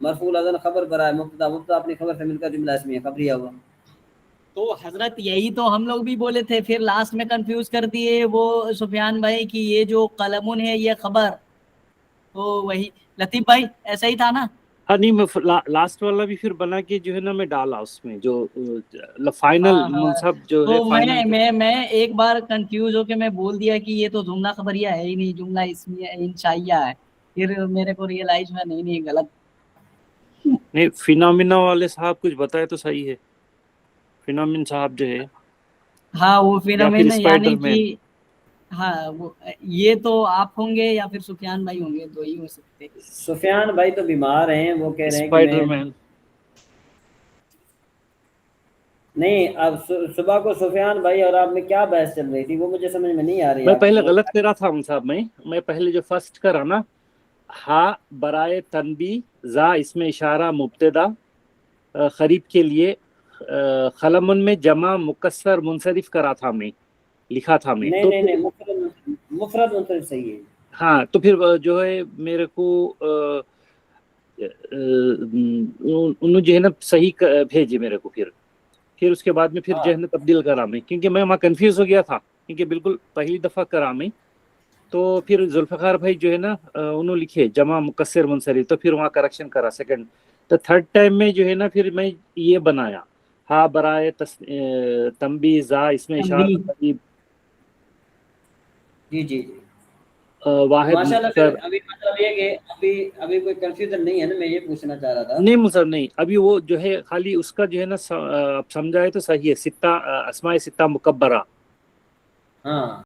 مرفوع الاذان خبر برائے مبتدا، مبتدا اپنی خبر سے مل کر جملہ اسمیہ خبریہ ہوا. تو حضرت یہی تو ہم لوگ بھی بولے تھے، پھر لاسٹ میں کنفیوز کر دیے وہ سفیان بھائی کہ یہ جو قلمون ہے یہ خبر. تو وہی لطیف بھائی ایسا ہی تھا نا؟ ہاں نہیں، میں لاسٹ والا بھی پھر بنا کے جو ہے نا میں ڈالا اس میں جو فائنل منصب جو ہے. تو میں ایک بار کنفیوز ہو کے میں بول دیا کہ یہ تو جملہ خبریہ ہے ہی نہیں، جملہ اسمیہ انشائیہ ہے. پھر میرے کو ریئلائز ہوا نہیں غلط. نہیں فینامنا والے صاحب کچھ بتائے تو صحیح ہے. فینامن صاحب جو ہے، ہاں وہ فینامن یعنی اسپائڈر مین. کہ ہاں وہ یہ تو آپ ہوں گے یا پھر سفیان بھائی ہوں گے، دو ہی ہو سکتے. سفیان بھائی تو بیمار ہیں، وہ کہہ رہے ہیں کہ اسپائڈر مین نہیں. اب صبح کو سفیان بھائی اور آپ میں کیا بحث چل رہی تھی وہ مجھے سمجھ میں نہیں آ رہی. میں پہلے غلط کرا تھا صاحب. میں پہلے جو فرسٹ کرا نا، ہا برائے تنبی، زا اس میں اشارہ مبتدا قریب کے لیے، خلمن میں جمع مکسر منصرف کرا تھا میں، لکھا تھا میں. نہیں مفرد منصرف صحیح ہے. ہاں تو پھر جو ہے میرے کو انہوں جو ہے نا صحیح بھیجے میرے کو. پھر اس کے بعد میں پھر جو ہے نا تبدیل کرا میں، کیونکہ میں وہاں کنفیوز ہو گیا تھا، کیونکہ بالکل پہلی دفعہ کرا میں. تو پھر ذوالفقار بھائی جو ہے نا انہوں لکھے جمع مکسر منصرف، تو پھر وہاں کریکشن کرا سیکنڈ. تو تھرڈ ٹائم میں جو ہے نا پھر میں یہ بنایا ہا برائے تنبیہ، زا اس میں اشارہ قریب. جی واحد ماشاءاللہ. پھر ابھی مطلب یہ کہ ابھی کوئی کنفیوژن نہیں ہے نا، میں یہ پوچھنا چاہ رہا تھا. نہیں مصر نہیں، ابھی وہ جو ہے خالی اس کا جو ہے نا سمجھائے تو صحیح ہے. ستہ اسماء ستہ مکبرہ. ہاں